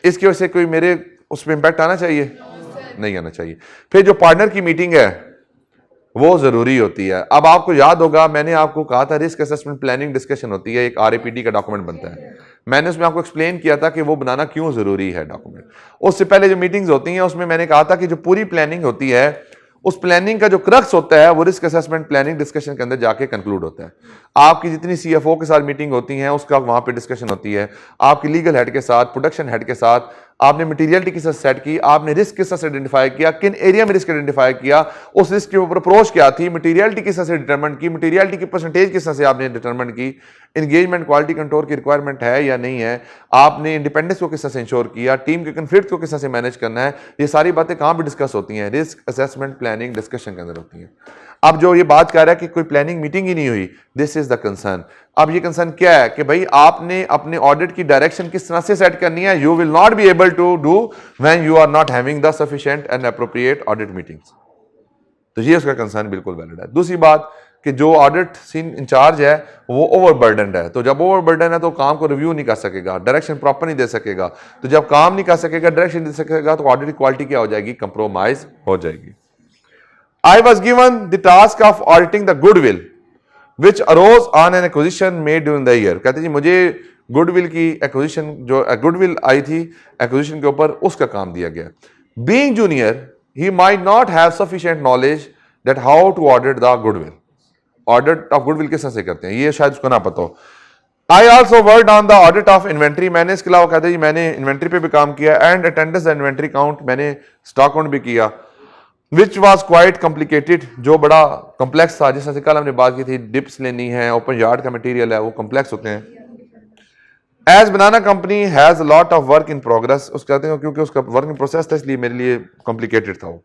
Speaker 1: इसकी वजह से कोई मेरे उस पर इंपैक्ट आना चाहिए? नहीं आना चाहिए। फिर जो पार्टनर की मीटिंग है वो जरूरी होती है। अब आपको याद होगा मैंने आपको कहा था रिस्क असेसमेंट प्लानिंग डिस्कशन होती है, एक RAPD का डॉक्यूमेंट बनता है। मैंने उसमें आपको एक्सप्लेन किया था कि वो बनाना क्यों जरूरी है डॉक्यूमेंट। उससे पहले जो मीटिंग्स होती हैं उसमें मैंने कहा था कि जो पूरी प्लानिंग होती है उस प्लानिंग का जो क्रक्स होता है वो रिस्क असेसमेंट प्लानिंग डिस्कशन के अंदर जाके कंक्लूड होता है। आपकी जितनी CFO के साथ मीटिंग होती है उसका वहां पे डिस्कशन होती है, आपकी लीगल हेड के साथ, प्रोडक्शन हेड के साथ, आपने मटेरियलिटी के साथ सेट की, आपने रिस्क किस तरह से आइडेंटिफाई किया, किन एरिया में रिस्क आइडेंटिफाई किया, उस रिस्क के ऊपर अप्रोच क्या थी, मटेरियलिटी किस तरह से डिटरमिन की, मटेरियलिटी की परसेंटेज किस तरह से आपने डिटरमिन की, इंगेजमेंट क्वालिटी कंट्रोल की रिक्वायरमेंट है या नहीं है, आपने इंडिपेंडेंस को किस तरह से इंश्योर किया, टीम के कन्फ्लिक्ट को किस तरह से मैनेज करना है। ये सारी बातें कहाँ पर डिस्कस होती हैं? रिस्क असेसमेंट प्लानिंग डिस्कशन के अंदर होती हैं। अब जो ये बात कर रहा है कि कोई प्लानिंग मीटिंग ही नहीं हुई, दिस इज द कंसर्न। अब ये कंसर्न क्या है कि भाई आपने अपने ऑडिट की डायरेक्शन किस तरह से सेट करनी है। You will not be able to do when you are not having the sufficient and appropriate audit meetings. तो ये उसका कंसर्न बिल्कुल वैलिड है। दूसरी बात कि जो ऑडिट इंचार्ज है वो ओवरबर्डनड है, तो जब ओवरबर्डन है तो काम को रिव्यू नहीं कर सकेगा, डायरेक्शन प्रॉपर नहीं दे सकेगा, तो जब काम नहीं कर सकेगा, डायरेक्शन दे सकेगा, तो ऑडिट की क्वालिटी क्या हो जाएगी? कंप्रोमाइज हो जाएगी। I was given the task of auditing the goodwill which arose on an acquisition made during the year। कहते जी मुझे गुडविल की एक्विजिशन, जो गुडविल आई थी एक्विजिशन के ऊपर, उसका काम दिया गया। Being junior, he might not have sufficient knowledge that how to audit the goodwill। Audit of goodwill किस तरह से करते हैं ये शायद उसको ना पता हो। I also worked on the audit of inventory। मैंने इसके अलावा कहते जी मैंने इन्वेंट्री पे भी काम किया, and attendance the inventory count, मैंने स्टॉक काउंट भी किया, विच वॉज क्वाइट कॉम्प्लिकेटेड, जो बड़ा कॉम्प्लेक्स था। जैसे कल हमने बात की थी, डिप्स लेनी है, ओपन यार्ड का मटेरियल है, वो कॉम्प्लेक्स होते हैं। As Banana company has a lot of work in progress, उस कहते हैं क्योंकि उसका वर्क इन प्रोसेस था इसलिए मेरे लिए कॉम्प्लिकेटेड था वो।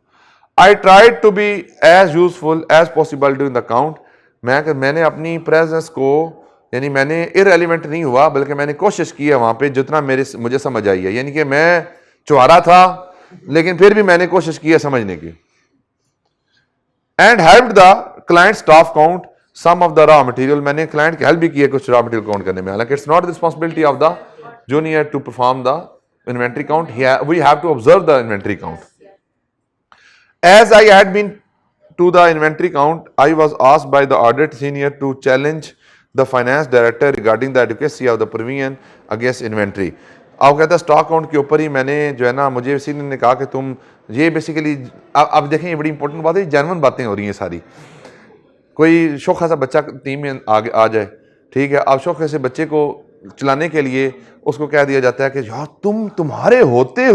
Speaker 1: I tried to be as useful as possible during the count. मैंने अपनी प्रेजेंस को, यानी मैंने इररेलेवेंट नहीं हुआ बल्कि मैंने कोशिश की है वहां पे जितना मुझे समझ आई है, यानी कि मैं चुहारा था लेकिन फिर भी मैंने कोशिश की है समझने की। And help the client staff count some of the raw material, मैंने क्लाइंट की हेल्प भी की है कुछ रॉ मटेरियल काउंट करने में, हालांकि it's not the responsibility of the junior to perform the inventory count, we have to observe the inventory count. As I had been to the inventory count, I was asked by the audit senior to challenge the finance director regarding the adequacy of the provision against inventory. अब कहता है stock count के ऊपर ही मैंने जो है ना, मुझे सीनियर ने कहा कि तुम ये बेसिकली, अब देखें ये बड़ी इंपॉर्टेंट बात है, जेन्युइन बातें हो रही हैं सारी। कोई शौखा सा बच्चा टीम में आगे आ जाए, ठीक है, अब शौखे से बच्चे को चलाने के लिए उसको कह दिया जाता है कि यार तुम्हारे होते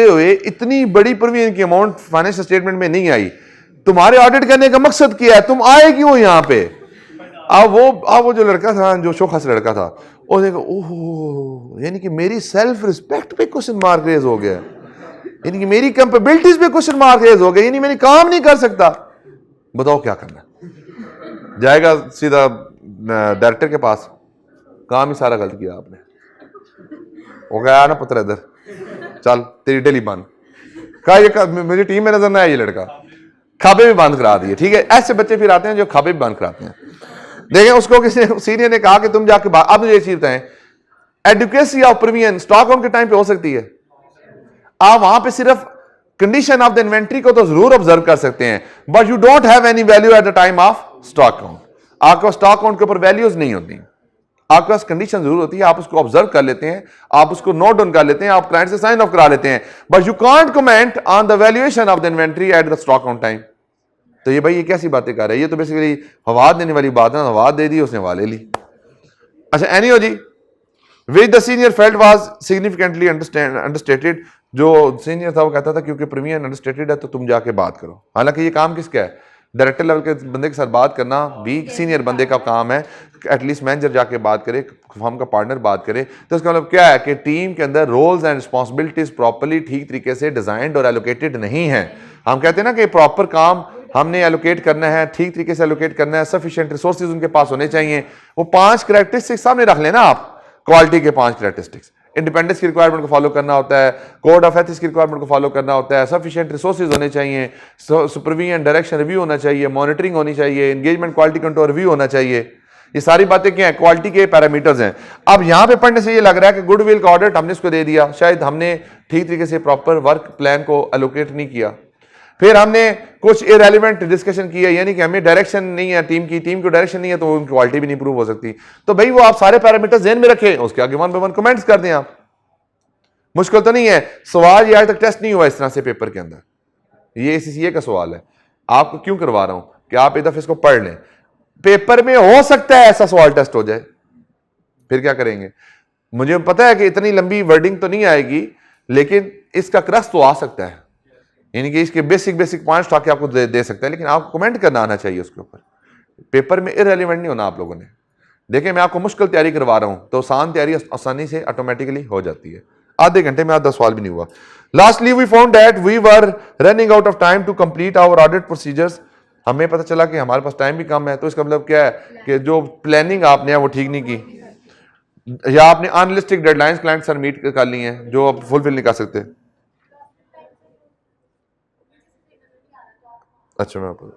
Speaker 1: हुए इतनी बड़ी प्रोविजन की अमाउंट फाइनेंशियल स्टेटमेंट में नहीं आई, तुम्हारे ऑडिट करने का मकसद क्या है, तुम आए क्यों यहाँ पे। अब वो जो लड़का था, जो शौखा से लड़का था, वो देखो ओह, यानी कि मेरी सेल्फ रिस्पेक्ट पे क्वेश्चन मार्क रेज हो गया, यानी कि मेरी कैपेबिलिटीज पे क्वेश्चन मार्क रेज हो गया, यानी मैंने काम नहीं कर सकता। बताओ क्या करना, जाएगा सीधा डायरेक्टर के पास, काम ही सारा गलत किया आपने, वो गया ना पुत्र इधर, चल तेरी डेली बंद, कहा ये मेरी टीम में नजर ना आया ये लड़का, खाबे भी बंद करा दिए। ठीक है, ऐसे बच्चे फिर आते हैं जो खाबे भी बंद कराते हैं। देखें उसको किसी सीनियर ने कहा कि तुम जाके अब मुझे ये चीज बताएं, adequacy of provision stock count के टाइम पे हो सकती है, आप वहां पे सिर्फ कंडीशन ऑफ द इन्वेंट्री को तो जरूर ऑब्जर्व कर सकते हैं, but you don't have any value at the time of stock count. आपको स्टॉक काउंट के ऊपर वैल्यूज नहीं होती, आपके पास कंडीशन जरूर होती है, आप उसको ऑब्जर्व कर लेते हैं, आप उसको नोट डाउन कर लेते हैं, आप क्लाइंट से साइन ऑफ करा लेते हैं, but you can't comment on the valuation of the inventory at the stock count time. तो ये भाई ये कैसी बातें कर रहे हैं, ये तो बेसिकली हवा देने वाली बात है, हवा दे दी उसने हवा ले ली। अच्छा एनीहो जी, which the senior felt was significantly understated, जो सीनियर था वो कहता था क्योंकि प्रीमियम अंडरस्टेटेड है तो तुम जाके बात करो। हालांकि ये काम किसका है, डायरेक्टर लेवल के बंदे के साथ बात करना भी सीनियर बंदे का काम है, एटलीस्ट मैनेजर जाके बात करे, फर्म का पार्टनर बात करे। तो इसका मतलब क्या है कि टीम के अंदर रोल्स एंड रिस्पॉन्सिबिलिटीज प्रॉपर्ली ठीक तरीके से डिजाइंड और एलोकेटेड नहीं है। हम कहते हैं ना कि प्रॉपर काम हमने एलोकेट करना है, ठीक तरीके से एलोकेट करना है, सफिशिएंट रिसोर्सेज उनके पास होने चाहिए। वो 5 कैरेक्टरिस्टिक्स सामने रख लेना आप, क्वालिटी के 5 कैरेक्टरिस्टिक्स। इंडिपेंडेंस की रिक्वायरमेंट को फॉलो करना होता है, कोड ऑफ एथिक्स की रिक्वायरमेंट को फॉलो करना होता है, सफिशिएंट रिसोर्सेज होने चाहिए, सुपरविजन डायरेक्शन रिव्यू होना चाहिए, मॉनिटरिंग होनी चाहिए, एंगेजमेंट क्वालिटी कंट्रोल रिव्यू होना चाहिए। ये सारी बातें क्या है, क्वालिटी के पैरामीटर्स हैं। अब यहां पे पढ़ने से ये लग रहा है कि गुडविल का ऑडिट हमने इसको दे दिया, शायद हमने ठीक तरीके से प्रॉपर वर्क प्लान को एलोकेट नहीं किया, फिर हमने कुछ इरेलीवेंट डिस्कशन किया, यानी कि हमें डायरेक्शन नहीं है टीम को डायरेक्शन नहीं है, तो उनकी क्वालिटी भी नहीं इंप्रूव हो सकती। तो भाई वो आप सारे पैरामीटर्स ध्यान में रखें, उसके आगे 1 by 1 कमेंट्स कर दें आप। मुश्किल तो नहीं है, सवाल ये आज तक टेस्ट नहीं हुआ इस तरह से पेपर के अंदर, ये ACCA का सवाल है। आपको क्यों करवा रहा हूं कि आप एक दफे इसको पढ़ लें, पेपर में हो सकता है ऐसा सवाल टेस्ट हो जाए, फिर क्या करेंगे। मुझे पता है कि इतनी लंबी वर्डिंग तो नहीं आएगी, लेकिन इसका क्रस तो आ सकता है, यानी कि इसके बेसिक पॉइंट्स ताकि आपको दे सकता है, लेकिन आपको कमेंट करना आना चाहिए उसके ऊपर। पेपर में इररिलेवेंट नहीं होना आप लोगों ने। देखिए मैं आपको मुश्किल तैयारी करवा रहा हूं, तो आसान तैयारी आसानी से ऑटोमेटिकली हो जाती है। आधे घंटे में आधा सवाल भी नहीं हुआ। Lastly we found that we were running out of time to complete our audit procedures. हमें पता चला कि हमारे पास टाइम भी कम है, तो इसका मतलब क्या है कि जो प्लानिंग आपने है वो ठीक नहीं की, या आपने अनरियलिस्टिक डेडलाइंस क्लाइंट सर मीट कर ली हैं जो आप फुलफिल नहीं कर सकते। अच्छा मैं आपको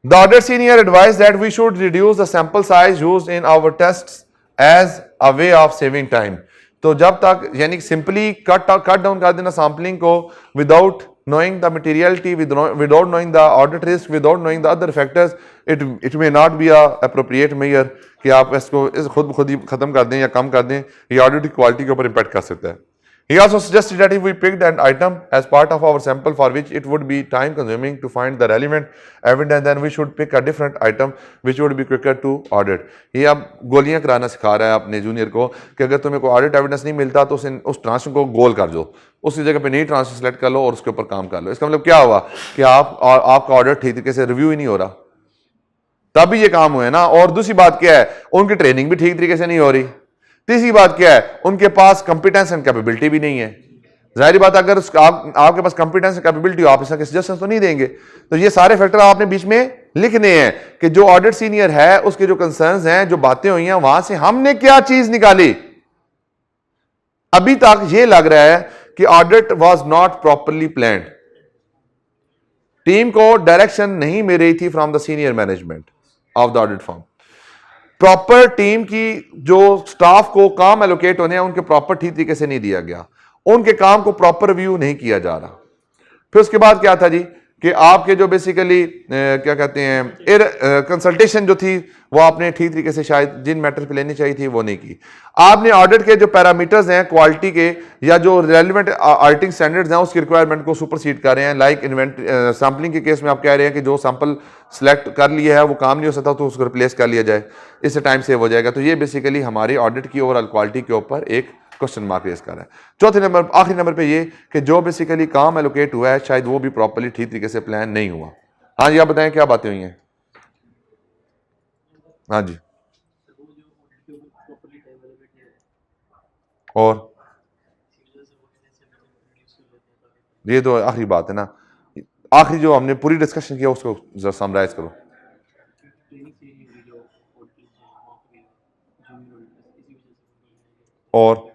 Speaker 1: The audit senior advised that we should reduce the sample size used in our tests as a way of saving time. तो जब तक यानी सिंपली कट डाउन कर देना सैम्पलिंग को without knowing the materiality, without knowing the audit risk, without knowing the other factors, it may not be a appropriate measure कि आप इसको खुद ही खत्म कर दें या कम कर दें, ये ऑडिट की क्वालिटी के ऊपर इम्पैक्ट कर सकता है। He also suggested that if we picked an item as part of our sample for which it would be time consuming to find the relevant evidence, then we should pick a different item which would be quicker to audit. ये अब गोलियां कराना सिखा रहा है अपने junior को कि अगर तुम्हें कोई ऑडिट एविडेंस नहीं मिलता तो उस ट्रांसफर को गोल कर दो, उसकी जगह पे नई ट्रांसफर सेलेक्ट कर लो और उसके ऊपर काम कर लो। इसका मतलब क्या हुआ कि आपका ऑडिट ठीक तरीके से रिव्यू ही नहीं हो रहा, तभी ये काम हुए ना। और दूसरी बात क्या है, उनकी ट्रेनिंग भी ठीक तरीके से नहीं हो रही। तीसरी बात क्या है, उनके पास कंपिटेंस एंड कैपेबिलिटी भी नहीं है। जाहिर बात अगर आपके पास कंपिटेंस एंड कैपेबिलिटी हो, आप इसका सजेशन तो नहीं देंगे। तो ये सारे फैक्टर आपने बीच में लिखने हैं कि जो ऑडिट सीनियर है उसके जो कंसर्न्स हैं, जो बातें हुई हैं, वहां से हमने क्या चीज निकाली। अभी तक ये लग रहा है कि audit was not properly planned, team को डायरेक्शन नहीं मिल रही थी from the senior management of the audit firm. Proper team की जो स्टाफ को काम एलोकेट होने हैं उनके प्रॉपर ठीक तरीके से नहीं दिया गया, उनके काम को प्रॉपर रिव्यू नहीं किया जा रहा। फिर उसके बाद क्या था जी कि आपके जो बेसिकली क्या कहते हैं कंसल्टेशन जो थी वो आपने ठीक तरीके से शायद जिन मैटर पे लेनी चाहिए थी वो नहीं की। आपने ऑडिट के जो पैरामीटर्स हैं क्वालिटी के या जो रेलिवेंट ऑडिटिंग स्टैंडर्ड्स हैं उसकी रिक्वायरमेंट को सुपरसीड कर रहे हैं। लाइक सैम्पलिंग के केस में आप कह रहे हैं कि जो सैंपल सेलेक्ट कर लिया है वो काम नहीं हो सकता तो उसको रिप्लेस कर लिया जाए, इससे टाइम सेव हो जाएगा। तो ये बेसिकली हमारी ऑडिट की ओवरऑल क्वालिटी के ऊपर एक क्वेश्चन मार्क रेज कर रहा है। चौथे नंबर आखिरी नंबर पे ये कि जो बेसिकली काम एलोकेट हुआ है शायद वो भी प्रॉपर्ली ठीक तरीके से प्लान नहीं हुआ। हाँ जी आप बताएं क्या बातें हुई हैं। हाँ जी और ये तो आखिरी बात है ना, आखिरी जो हमने पूरी डिस्कशन किया उसको जरा समराइज करो। और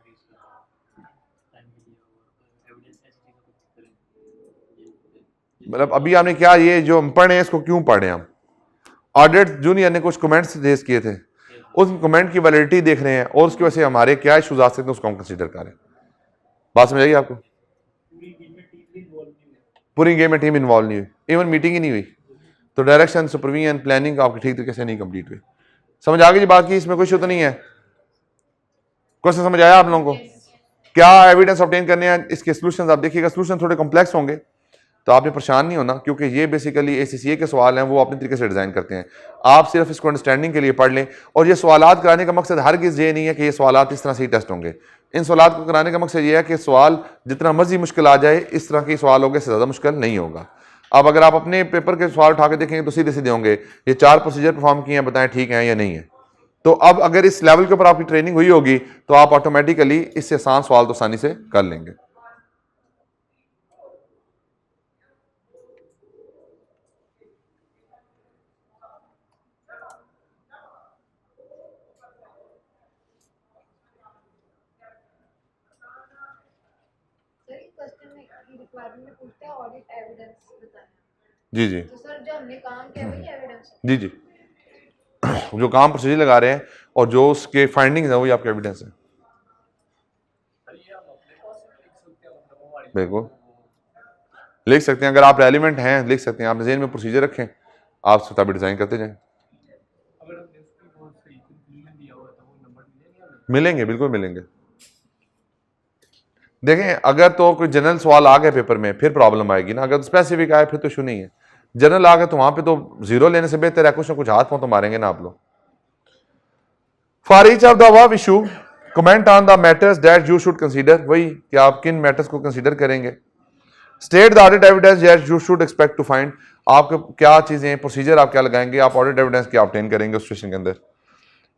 Speaker 1: मतलब अभी आपने क्या ये जो हम पढ़े हैं इसको क्यों पढ़े हम। ऑडिट जूनियर ने कुछ कमेंट्स रेज किए थे, उस कमेंट की वैलिडिटी देख रहे हैं और उसकी वजह से हमारे क्या इशूज आ सकते हैं उसको हम कंसिडर करें। बात समझ आइए आपको? पूरी गेम में टीम इन्वॉल्व नहीं हुई, इवन मीटिंग ही नहीं हुई, तो डायरेक्शन सुपरविजन प्लानिंग आपकी ठीक तरीके से नहीं कंप्लीट हुई। समझ आ गई जी बात की? इसमें कोई इशू तो नहीं है? क्वेश्चन समझ आया आप लोगों को? क्या एविडेंस ऑब्टेन करने हैं, इसके सोल्यूशंस आप देखिएगा, सोल्यूशन थोड़े कॉम्प्लेक्स होंगे तो आपने परेशान नहीं होना, क्योंकि ये बेसिकली ACCA के सवाल हैं, वो अपने तरीके से डिजाइन करते हैं। आप सिर्फ इसको अंडरस्टैंडिंग के लिए पढ़ लें, और ये सवालात कराने का मकसद हरगिज़ ये नहीं है कि ये सवालात इस तरह से ही टेस्ट होंगे। इन सवालात को कराने का मकसद ये है कि सवाल जितना मर्जी मुश्किल आ जाए, इस तरह के सवाल होंगे, इससे ज़्यादा मुश्किल नहीं होगा। अब अगर आप अपने पेपर के सवाल उठा के देखेंगे तो सीधे सीधे होंगे, ये 4 प्रोसीजर परफॉर्म किए हैं, बताएं ठीक है या नहीं है। तो अब अगर इस लेवल के ऊपर आपकी ट्रेनिंग हुई होगी तो आप ऑटोमेटिकली इससे आसान सवाल तो आसानी से कर लेंगे।
Speaker 3: रिक्वायरमेंट में पूछता है ऑडिट एविडेंस बताएं।
Speaker 1: जी जी
Speaker 3: तो सर जो हमने काम किया वही एविडेंस है?
Speaker 1: जी जी जो काम प्रोसीजर लगा रहे हैं और जो उसके फाइंडिंग्स हैं वही आपके एविडेंस है। बिल्कुल लिख सकते हैं, अगर आप रेलिवेंट हैं लिख सकते हैं, आप जेन में प्रोसीजर रखें, आप उस मुताबिक डिजाइन करते जाएं। मिलेंगे, बिल्कुल मिलेंगे। देखें अगर तो कोई जनरल सवाल आ गए पेपर में फिर प्रॉब्लम आएगी ना, अगर स्पेसिफिक आए फिर तो इशू नहीं है। जनरल आ गए तो वहां पे तो 0 लेने से बेहतर है कुछ ना कुछ हाथ पांव तो मारेंगे ना आप लोग। For each of the above issue comment on the matters that you should consider, वही कि आप किन मैटर्स को कंसीडर करेंगे। State the audit evidence that you should expect to find, आपको क्या चीजें प्रोसीजर आप क्या लगाएंगे, आप ऑडिट एविडेंस क्या ऑब्टेन करेंगे उस सेशन के अंदर।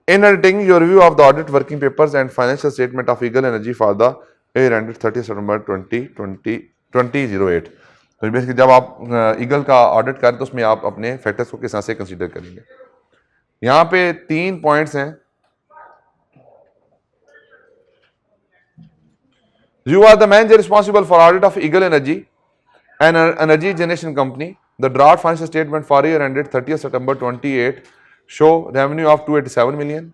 Speaker 1: In editing your review of the audit working papers and financial statement of Eagle Energy for the year ended 30 September 2008। तो बेसिकली जब आप ईगल का ऑडिट करें तो उसमें आप अपने फैक्टर्स को किस तरह से कंसीडर करेंगे। यहां पे 3 पॉइंट्स हैं। You are the manager responsible for audit of Eagle Energy, an energy generation company. The draft financial statement for year ended 30th September 28 show revenue of 287 million.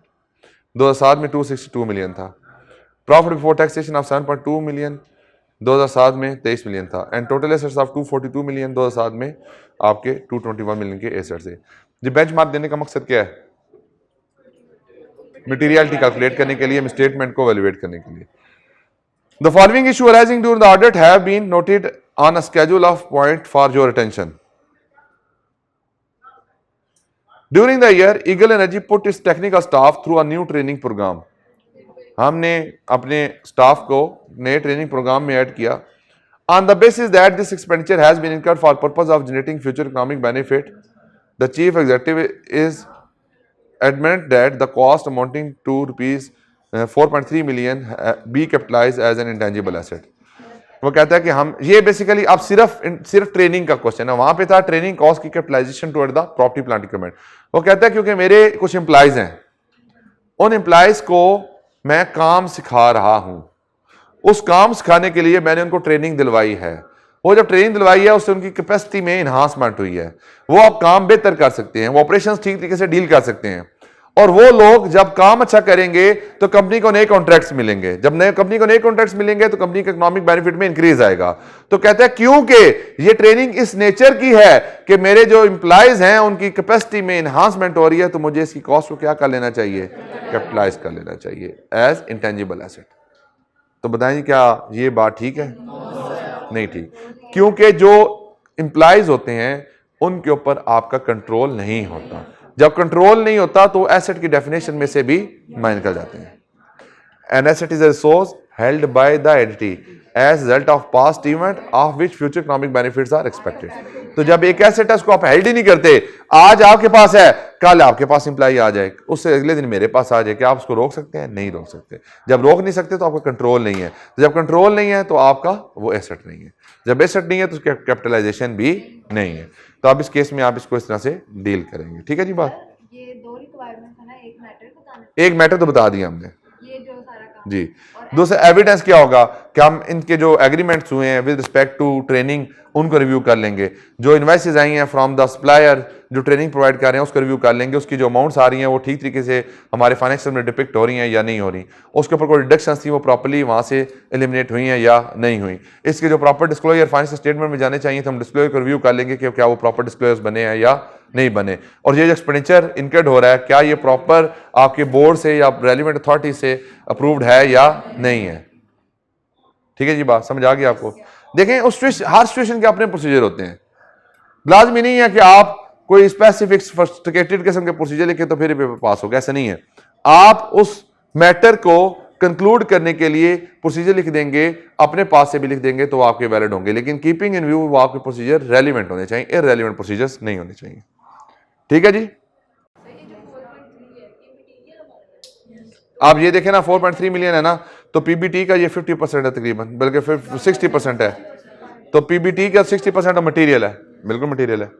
Speaker 1: 2007 में 262 मिलियन था। Profit before taxation of 7.2 million 2007 में 23 million था। And total assets of 242 million 2007 में आपके 221 million के assets है। जी benchmark देने का मकसद क्या है? मटेरियलिटी कैलकुलेट करने के लिए, स्टेटमेंट को वैल्यूएट करने के लिए। The following issue arising during the audit have been noted on a schedule of point for your attention. During the year, Eagle Energy put its technical staff through a new training program. हमने अपने staff को नए training programme में add किया। On the basis that this expenditure has been incurred for purpose of generating future economic benefit, the chief executive is adamant that the cost amounting to rupees 4.3 million be capitalise as an intangible asset. वो कहता है कि हम ये basically अब सिर्फ training का question है, वहां पे था ट्रेनिंग कॉस्ट की capitalisation toward the property plant equipment. वो कहता है क्योंकि मेरे कुछ एम्प्लॉइज हैं, उन एम्प्लॉइज को मैं काम सिखा रहा हूं, उस काम सिखाने के लिए मैंने उनको ट्रेनिंग दिलवाई है। वो जब ट्रेनिंग दिलवाई है उससे उनकी कैपेसिटी में इन्हांसमेंट हुई है, वो अब काम बेहतर कर सकते हैं, वो ऑपरेशंस ठीक तरीके से डील कर सकते हैं। और वो लोग जब काम अच्छा करेंगे तो कंपनी को नए कॉन्ट्रैक्ट्स मिलेंगे, जब नए कंपनी को नए कॉन्ट्रैक्ट्स मिलेंगे तो कंपनी का इकोनॉमिक बेनिफिट में इंक्रीज आएगा। तो कहता है क्योंकि ये ट्रेनिंग इस नेचर की है कि मेरे जो एम्प्लॉइज हैं उनकी कैपेसिटी में इन्हांसमेंट हो रही है, तो मुझे इसकी कॉस्ट को क्या कर लेना चाहिए, कैपिटलाइज कर लेना चाहिए एज इंटेंजिबल एसेट। तो बताएं क्या ये बात ठीक है? नहीं ठीक, क्योंकि जो एम्प्लॉइज होते हैं उनके ऊपर आपका कंट्रोल नहीं होता। जब कंट्रोल नहीं होता तो एसेट की डेफिनेशन में से भी माइनस कर जाते हैं। An asset is a resource held by the entity as result of past event of which future economic benefits are expected. तो जब एक एसेट है उसको आप हेल्ड ही नहीं करते, आज आपके पास है कल आपके पास इंप्लाई आ जाए, उससे अगले दिन मेरे पास आ जाए, क्या आप उसको रोक सकते हैं? नहीं रोक सकते। जब रोक नहीं सकते तो आपका कंट्रोल नहीं है, जब कंट्रोल नहीं है तो आपका वो एसेट नहीं है, जब एसेट नहीं है तो उसकी कैपिटलाइजेशन भी नहीं है। तो आप इस केस में आप इसको इस तरह से डील करेंगे। ठीक है जी बात?
Speaker 3: ये 2 रिक्वायरमेंट था ना, एक मैटर बताना,
Speaker 1: एक मैटर तो बता दिया हमने
Speaker 3: ये जो सारा काम
Speaker 1: जी। दूसरा एविडेंस क्या होगा कि हम इनके जो एग्रीमेंट्स हुए हैं विद रिस्पेक्ट टू ट्रेनिंग उनको रिव्यू कर लेंगे, जो इन्वाइसेस आई हैं फ्रॉम द सप्लायर जो ट्रेनिंग प्रोवाइड कर रहे हैं उसको रिव्यू कर लेंगे, उसकी जो अमाउंट्स आ रही हैं वो ठीक तरीके से हमारे फाइनेंशियल में डिपिक्ट हो रही हैं या नहीं हो रही, उसके ऊपर कोई डिडक्शंस थी वो प्रॉपर्ली वहाँ से एलिमिनेट हुई हैं या नहीं हुई। इसके जो प्रॉपर डिस्क्लोजर फाइनेंशियल स्टेटमेंट में जाने चाहिए तो हम डिस्क्लोजर को रिव्यू कर लेंगे कि क्या वो प्रॉपर डिस्क्लोजर्स बने हैं या नहीं बने, और ये जो एक्सपेंडिचर इनकर्ड हो रहा है क्या ये प्रॉपर आपके बोर्ड से या रेलिवेंट अथॉरिटी से अप्रूव्ड है या नहीं है। ठीक है जी, बात समझ आ गई आपको। देखें उस हर सिचुएशन के अपने प्रोसीजर होते हैं, लाजमी नहीं है कि आप कोई स्पेसिफिक सोफिस्टिकेटेड किस्म के प्रोसीजर लिखे तो फिर पेपर पास होगा, ऐसा नहीं है। आप उस मैटर को कंक्लूड करने के लिए प्रोसीजर लिख देंगे, अपने पास से भी लिख देंगे तो आपके वैलिड होंगे, लेकिन कीपिंग इन व्यू वो आपके प्रोसीजर रेलिवेंट होने चाहिए, इररेलेवेंट प्रोसीजर्स नहीं होने चाहिए। ठीक है जी, आप ये देखें ना 4.3 मिलियन है ना, तो पीबीटी का ये 50% है तकरीबन, बल्कि फिर 60% है, तो पीबीटी का 60% मटेरियल है, बिल्कुल मटेरियल है।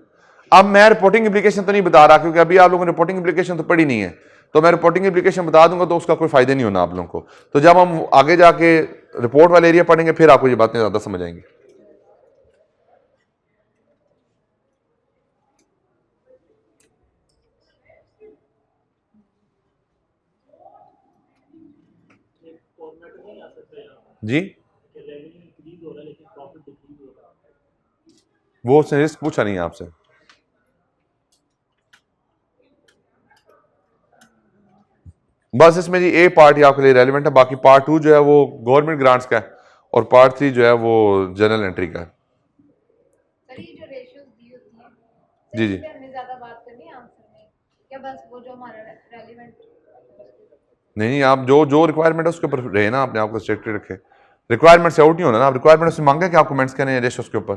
Speaker 1: अब मैं रिपोर्टिंग एप्लीकेशन तो नहीं बता रहा क्योंकि अभी आप लोगों ने रिपोर्टिंग एप्लीकेशन तो पढ़ी नहीं है, तो मैं रिपोर्टिंग एप्लीकेशन बता दूंगा तो उसका कोई फायदा नहीं होना आप लोगों को। तो जब हम आगे जाके रिपोर्ट वाले एरिया पढ़ेंगे फिर आपको ये बातें ज्यादा समझ आएंगी। जी वो उसने रिस्क पूछा नहीं है आपसे। बस इसमें जी ए पार्ट ही आपके लिए रेलिवेंट है, बाकी पार्ट 2 जो है वो गवर्नमेंट ग्रांट्स का है और पार्ट 3 जो है वो जनरल एंट्री का है।
Speaker 3: सर ये जो रेशियोज दी होती हैं
Speaker 1: जी जी,
Speaker 3: हमने ज्यादा बात करनी है आंसर में या बस वो जो हमारा रेलेवेंट?
Speaker 1: नहीं आप जो जो रिक्वायरमेंट है उसके ऊपर रहे ना, अपने आप को स्ट्रिक्ट रखे, रिक्वायरमेंट से आउट नहीं होना ना। आप रिक्वायरमेंट से मांगे कि आप कमेंट्स करें रेशोस के ऊपर,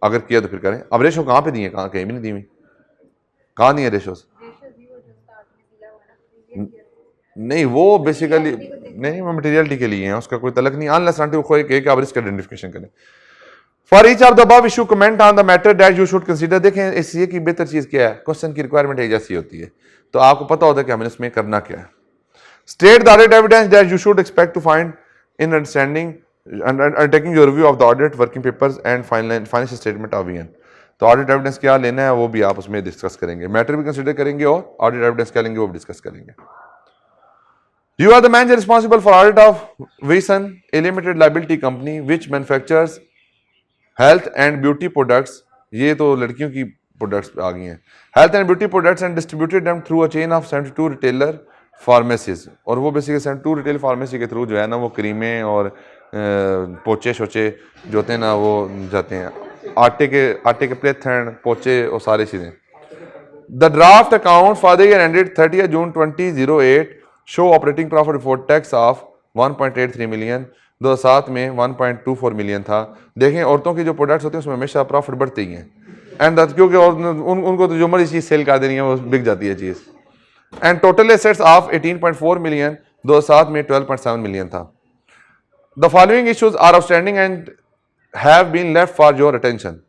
Speaker 1: अगर किया तो फिर करें। अब रेशो कहाँ पे दी है, कहाँ कहीं भी नहीं दी हुई, कहाँ दी है रेशोस? नहीं वो बेसिकली नहीं वो मटेरियलिटी के लिए है, उसका कोई तलक नहीं, अनलेस अनटिल कोई कहे कि आप रिस्क आइडेंटिफिकेशन करें। For each of the above issue comment on the matter that you should consider. देखें इस ये की बेहतर चीज क्या है, क्वेश्चन की रिक्वायरमेंट एक जैसी होती है तो आपको पता होता है कि हमें इसमें करना क्या है। State the audit evidence that you should expect to find in understanding taking your review of the audit working papers and financial statement of VN. तो ऑडिट एविडेंस क्या लेना है वो भी आप उसमें डिस्कस करेंगे, मैटर भी कंसीडर करेंगे और ऑडिट एविडेंस क्या लेंगे वो भी डिस्कस करेंगे। You are the manager responsible for audit of Vision, a limited liability company which manufactures health and beauty products. ये तो लड़कियों की प्रोडक्ट्स आ गई हैं। Health and beauty products and distributed them through a chain of 72 retailer pharmacies. और वो basically 72 retail pharmacy के through जो है ना वो क्रीमें और पोचे शोचे जो होते हैं ना वो जाते हैं, आटे के प्लेथन पोचे और सारी चीज़ें। The draft account for the year ended 30th June 2008 show operating profit before tax of 1.83 million, 2007 में 1.24 मिलियन था। देखें औरतों की जो प्रोडक्ट्स होते हैं उसमें हमेशा प्रॉफिट बढ़ते ही हैं, एंड क्योंकि उनको तो जो मर्जी चीज़ सेल कर देनी है वो बिक जाती है चीज़। And total assets of 18.4 million, 2007 में 12.7 मिलियन था। The following issues are outstanding and have been left for your attention.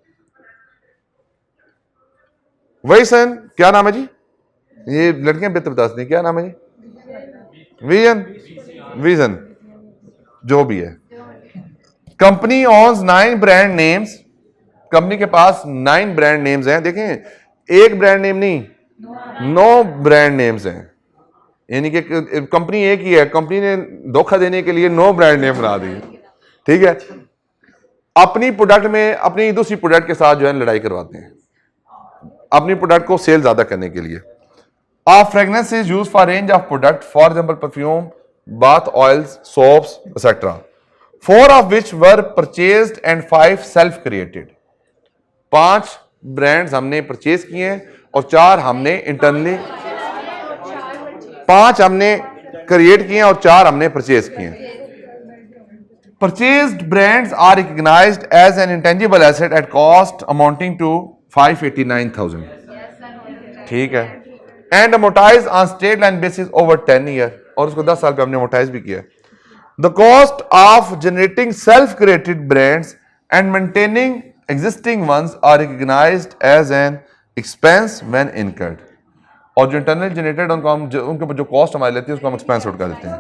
Speaker 1: वही सन क्या नाम है जी, ये लड़कियां बेहतर बता सकती हैं क्या नाम है जी, विजन जो भी है। कंपनी ऑन्स 9 ब्रांड नेम्स, कंपनी के पास 9 ब्रांड नेम्स हैं। देखें एक ब्रांड नेम नहीं 9 ब्रांड नेम्स हैं, यानी कि कंपनी एक ही है, कंपनी ने धोखा देने के लिए 9 ब्रांड नेम बना दिए। ठीक है, अपनी प्रोडक्ट में अपनी दूसरी प्रोडक्ट के साथ जो है लड़ाई करवाते हैं अपनी प्रोडक्ट को सेल ज्यादा करने के लिए। Of fragrances used for range of product, for example perfume, bath oils, soaps, etc. 4 of which were purchased and 5 self-created. 5 brands हमने परचेज किए हैं और 4 हमने इंटरनली, 5 हमने क्रिएट किए हैं और 4 हमने परचेज किए हैं। Purchased brands are recognized as an intangible asset at cost amounting to 589,000. ठीक है, and amortise on straight line basis over 10 year, और उसको 10 साल पे हमने अमोटाइज भी किया। The cost of generating self created brands and maintaining existing ones are recognised as an expense when incurred. और जो इंटरनल जनरेटेड उनको हम उनके ऊपर जो कॉस्ट हमारी लेती है उसको हम एक्सपेंस आउट कर देते हैं।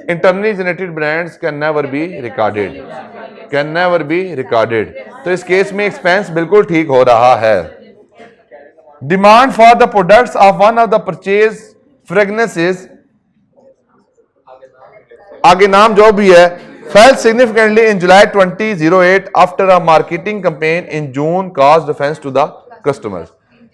Speaker 1: Internally generated brands can never be recorded, can never be recorded. तो इस केस में एक्सपेंस बिल्कुल ठीक हो रहा है। Demand for the products of one of the purchase fragrances, आगे नाम जो भी है, fell significantly in July 2008 after a marketing campaign in June caused offense to the customers।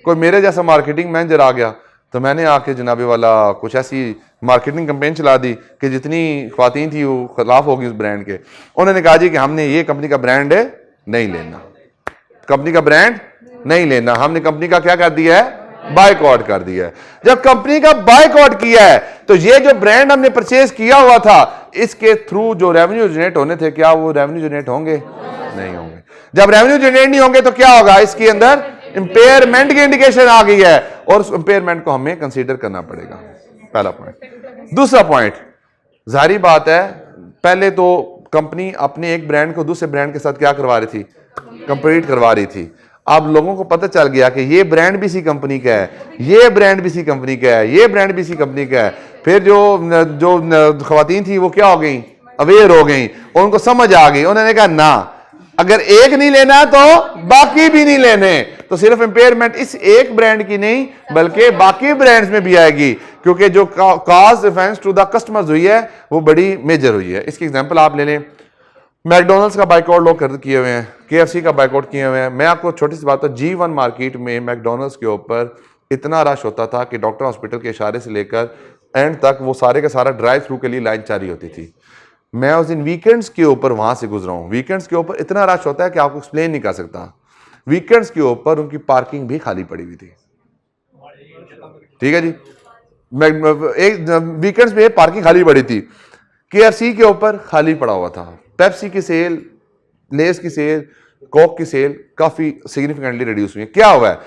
Speaker 1: कोई मेरे जैसा मार्केटिंग मैनेजर आ गया तो मैंने आके जनाबे वाला कुछ ऐसी मार्केटिंग कैंपेन चला दी कि जितनी ख्वातीन थी वो खिलाफ होगी उस ब्रांड के। उन्होंने कहा जी कि हमने ये कंपनी का ब्रांड नहीं लेना, कंपनी का ब्रांड नहीं लेना, हमने कंपनी का क्या कर दिया है, बायकॉट कर दिया है। जब कंपनी का बायकॉट किया है तो ये जो ब्रांड हमने परचेज किया हुआ था इसके थ्रू जो रेवेन्यू जनरेट होने थे, क्या वो रेवेन्यू जनरेट होंगे? नहीं होंगे। जब रेवेन्यू जनरेट नहीं होंगे तो क्या होगा, इसके अंदर इंपेयरमेंट की इंडिकेशन आ गई है और उस इंपेयरमेंट को हमें कंसीडर करना पड़ेगा। पहला पॉइंट। दूसरा पॉइंट, जाहिर बात है पहले तो कंपनी अपने एक ब्रांड को दूसरे ब्रांड के साथ क्या करवा रही थी, कंपीट करवा रही थी। अब लोगों को पता चल गया कि ये ब्रांड भी इसी कंपनी का है, ये ब्रांड भी इसी कंपनी का है, ये ब्रांड भी इसी कंपनी का है। फिर जो खवातीन थी वो क्या हो गई, अवेयर हो गई, उनको समझ आ गई। उन्होंने कहा ना, अगर एक नहीं लेना तो बाकी भी नहीं लेने। तो सिर्फ इंपेयरमेंट इस एक ब्रांड की नहीं बल्कि बाकी ब्रांड्स में भी आएगी, क्योंकि जो cause offence to the customers हुई है वो बड़ी मेजर हुई है। इसकी एग्जांपल आप ले लें, मैकडोनल्ड्स का बाइकआउट लोग किए हुए हैं, KFC का बाइकआउट किए हुए हैं। मैं आपको छोटी सी बात, G1 मार्केट में मैकडोनल्ड्स के ऊपर इतना रश होता था कि डॉक्टर हॉस्पिटल के इशारे से लेकर एंड तक वो सारे का सारा ड्राइव थ्रू के लिए लाइन जारी होती थी। मैं उस दिन वीकेंड्स के ऊपर वहां से गुजरा हूं। वीकेंड्स के ऊपर इतना रश होता है कि आपको एक्सप्लेन नहीं कर सकता। वीकेंड्स के ऊपर उनकी पार्किंग भी खाली पड़ी हुई थी। ठीक है जी, एक वीकेंड्स में पार्किंग खाली पड़ी थी। KFC के ऊपर खाली पड़ा हुआ था। पेप्सी की सेल, लेस की सेल, कोक की सेल काफी सिग्निफिकेंटली रिड्यूस हुई है। क्या हुआ है,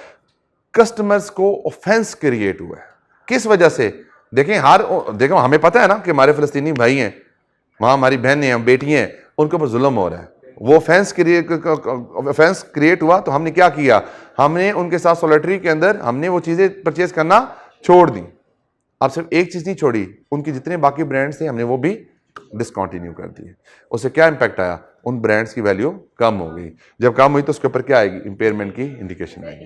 Speaker 1: कस्टमर्स को ऑफेंस क्रिएट हुआ है। किस वजह से? देखें देखो हमें पता है ना कि हमारे फलस्तीनी भाई हैं, वहां हमारी बहनें हैं, बेटी हैं, उनके ऊपर जुल्म हो रहा है। वो ऑफेंस क्रिएट हुआ तो हमने क्या किया, हमने उनके साथ सॉलिटरी के अंदर हमने वो चीजें परचेज करना छोड़ दी। अब सिर्फ एक चीज नहीं छोड़ी, उनकी जितने बाकी ब्रांड्स थे हमने वो भी डिसकंटिन्यू कर दिए। उससे क्या इंपैक्ट आया, उन ब्रांड्स की वैल्यू कम हो गई। जब कम हुई तो उसके ऊपर क्या आएगी, इंपेयरमेंट की इंडिकेशन आएगी।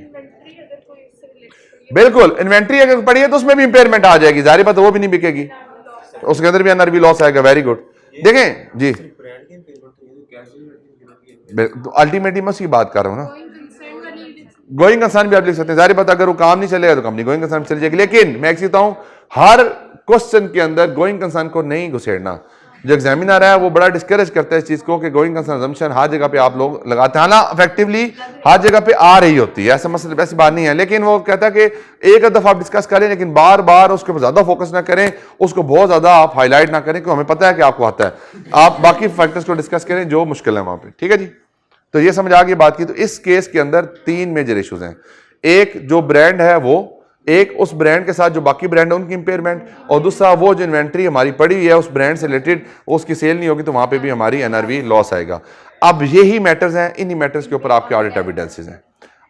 Speaker 1: बिल्कुल, इन्वेंट्री अगर पड़ी है तो उसमें भी इंपेयरमेंट आ जाएगी, जाहिर बात वो भी नहीं बिकेगी, तो उसके अंदर भी NRV लॉस आएगा। Very good. देखें जी, तो अल्टीमेटली मैं उसकी बात कर रहा हूं ना, गोइंग कंसर्न भी आप लिख सकते हैं। जाहिर बात अगर वो काम नहीं चलेगा तो कंपनी गोइंग कंसर्न चल जाएगी। लेकिन मैं कहता हूं हर क्वेश्चन के अंदर गोइंग कंसर्न को नहीं घुसेड़ना। जो एग्जामिनर है वो बड़ा डिस्करेज करता है इस चीज को कि गोइंग कंसर्न अजम्पशन हर जगह पे आप लोग लगाते हैं। हालांकि इफेक्टिवली हर जगह पे आ रही होती है, ऐसा मसला ऐसी बात नहीं है। लेकिन वो कहता है कि एक दफा आप डिस्कस करें लेकिन बार बार उसके ऊपर ज्यादा फोकस ना करें, उसको बहुत ज्यादा आप हाईलाइट ना करें, क्योंकि हमें पता है कि आपको आता है। आप बाकी फैक्टर्स को डिस्कस करें जो मुश्किल है वहां पर। ठीक है जी, तो ये समझ आ गई बात की। तो इस केस के अंदर 3 मेजर इश्यूज हैं। एक जो ब्रांड है वो, एक उस ब्रांड के साथ जो बाकी ब्रांड है उनकी इंपेयरमेंट, और दूसरा वो जो इन्वेंट्री हमारी पड़ी हुई है उस ब्रांड से रिलेटेड उसकी सेल नहीं होगी तो वहां पे भी हमारी NRV लॉस आएगा। अब यही मैटर्स हैं, इन्हीं मैटर्स के ऊपर आपके ऑडिट एविडेंसेस हैं।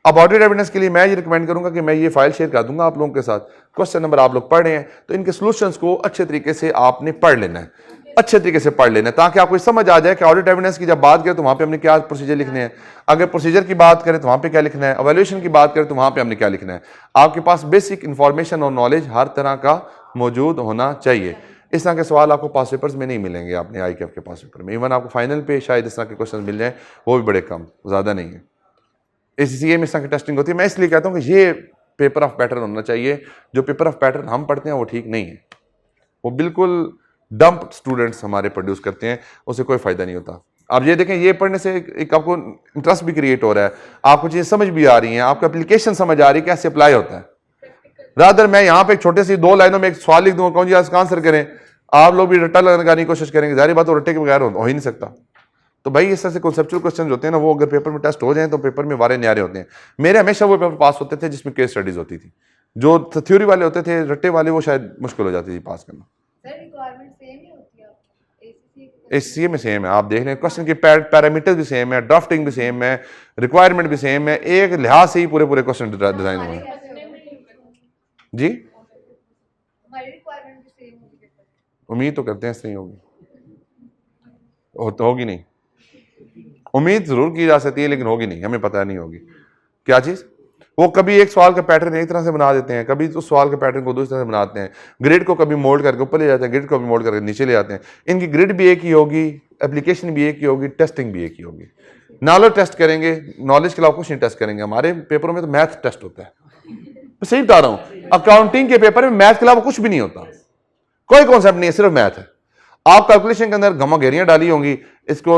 Speaker 1: अब ऑडिट एविडेंस के लिए मैं ये रिकमेंड करूंगा कि मैं ये फाइल शेयर कर दूंगा आप लोगों के साथ। क्वेश्चन नंबर आप लोग पढ़ रहे हैं तो इनके सोल्यूशंस को अच्छे तरीके से आपने पढ़ लेना है, अच्छे तरीके से पढ़ लेना है, ताकि आपको समझ आ जाए कि ऑडिट एविडेंस की जब बात करें तो वहां पे हमने क्या प्रोसीजर लिखने हैं, अगर प्रोसीजर की बात करें तो वहां पे क्या लिखना है, एवैल्यूएशन की बात करें तो वहां पे हमने क्या लिखना है। आपके पास बेसिक इंफॉर्मेशन और नॉलेज हर तरह का मौजूद होना चाहिए। इस तरह के सवाल आपको पास पेपर्स में नहीं मिलेंगे अपने ICAF के पास पेपर में। इवन आपको फाइनल पे शायद इस तरह के क्वेश्चन मिल जाए, वो भी बड़े कम, ज़्यादा नहीं है। इसलिए इस तरह की टेस्टिंग होती है। मैं इसलिए कहता हूँ कि ये पेपर ऑफ पैटर्न होना चाहिए। जो पेपर ऑफ पैटर्न हम पढ़ते हैं वो ठीक नहीं है, वो बिल्कुल डंप स्टूडेंट्स हमारे प्रोड्यूस करते हैं, उससे कोई फायदा नहीं होता। आप ये देखें, ये पढ़ने से एक आपको इंटरेस्ट भी क्रिएट हो रहा है, आपको चीज़ें समझ भी आ रही हैं, आपको एप्लीकेशन समझ आ रही है कैसे अप्लाई होता है। रादर मैं यहाँ पे एक छोटे सी 2 लाइनों में एक सवाल लिख दूंगा, कौन जी इसका आंसर करें, आप लोग भी रट्टा लगाने की कोशिश करेंगे, जाहिर बात है रट्टे के बगैर हो ही नहीं सकता। तो भाई इस तरह से कॉन्सेप्चुअल क्वेश्चन होते हैं ना, वो अगर पेपर में टेस्ट हो जाए तो पेपर में वारे न्यारे होते हैं। मेरे हमेशा वो पेपर पास होते थे जिसमें केस स्टडीज होती थी। जो थ्योरी वाले होते थे, रट्टे वाले, वो शायद मुश्किल हो जाती थी पास करना। ACCA में सेम है, आप देख लें क्वेश्चन के पैरामीटर्स भी सेम है, ड्राफ्टिंग भी सेम है, रिक्वायरमेंट भी सेम है, एक लिहाज से ही पूरे क्वेश्चन डिजाइन हुए हैं जी। उम्मीद तो करते हैं ऐसे नहीं होगी, तो होगी नहीं। उम्मीद जरूर की जा सकती है लेकिन होगी नहीं, हमें पता नहीं होगी क्या चीज़। वो कभी एक सवाल का पैटर्न एक तरह से बना देते हैं, कभी उस सवाल के पैटर्न को दूसरी तरह से बनाते हैं, ग्रिड को कभी मोल्ड करके ऊपर ले जाते हैं, ग्रिड को कभी मोल्ड करके नीचे ले जाते हैं। इनकी ग्रिड भी एक ही होगी, एप्लीकेशन भी एक ही होगी, टेस्टिंग भी एक ही होगी। नॉलेज टेस्ट करेंगे, नॉलेज के अलावा कुछ नहीं टेस्ट करेंगे। हमारे पेपरों में तो मैथ टेस्ट होता है, मैं सही बता रहा हूँ। अकाउंटिंग के पेपर में मैथ के अलावा कुछ भी नहीं होता, कोई कॉन्सेप्ट नहीं है, सिर्फ मैथ है। आप कैलकुलेशन के अंदर गमा घेरियां डाली होंगी, इसको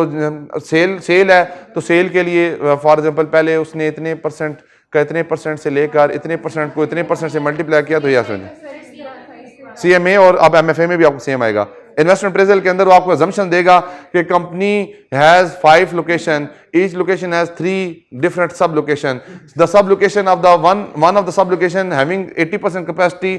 Speaker 1: सेल है तो सेल के लिए फॉर एग्जांपल पहले उसने इतने परसेंट का इतने परसेंट से लेकर इतने परसेंट को इतने परसेंट से मल्टीप्लाई किया तो यह समझे सीएमए, और अब एमएफए में भी आपको सेम आएगा। इन्वेस्टमेंट अप्रेजल के अंदर वो आपको assumption देगा कि company has 5 location, each location has 3 different sub location, the sub location of the one of the sub location having 80% capacity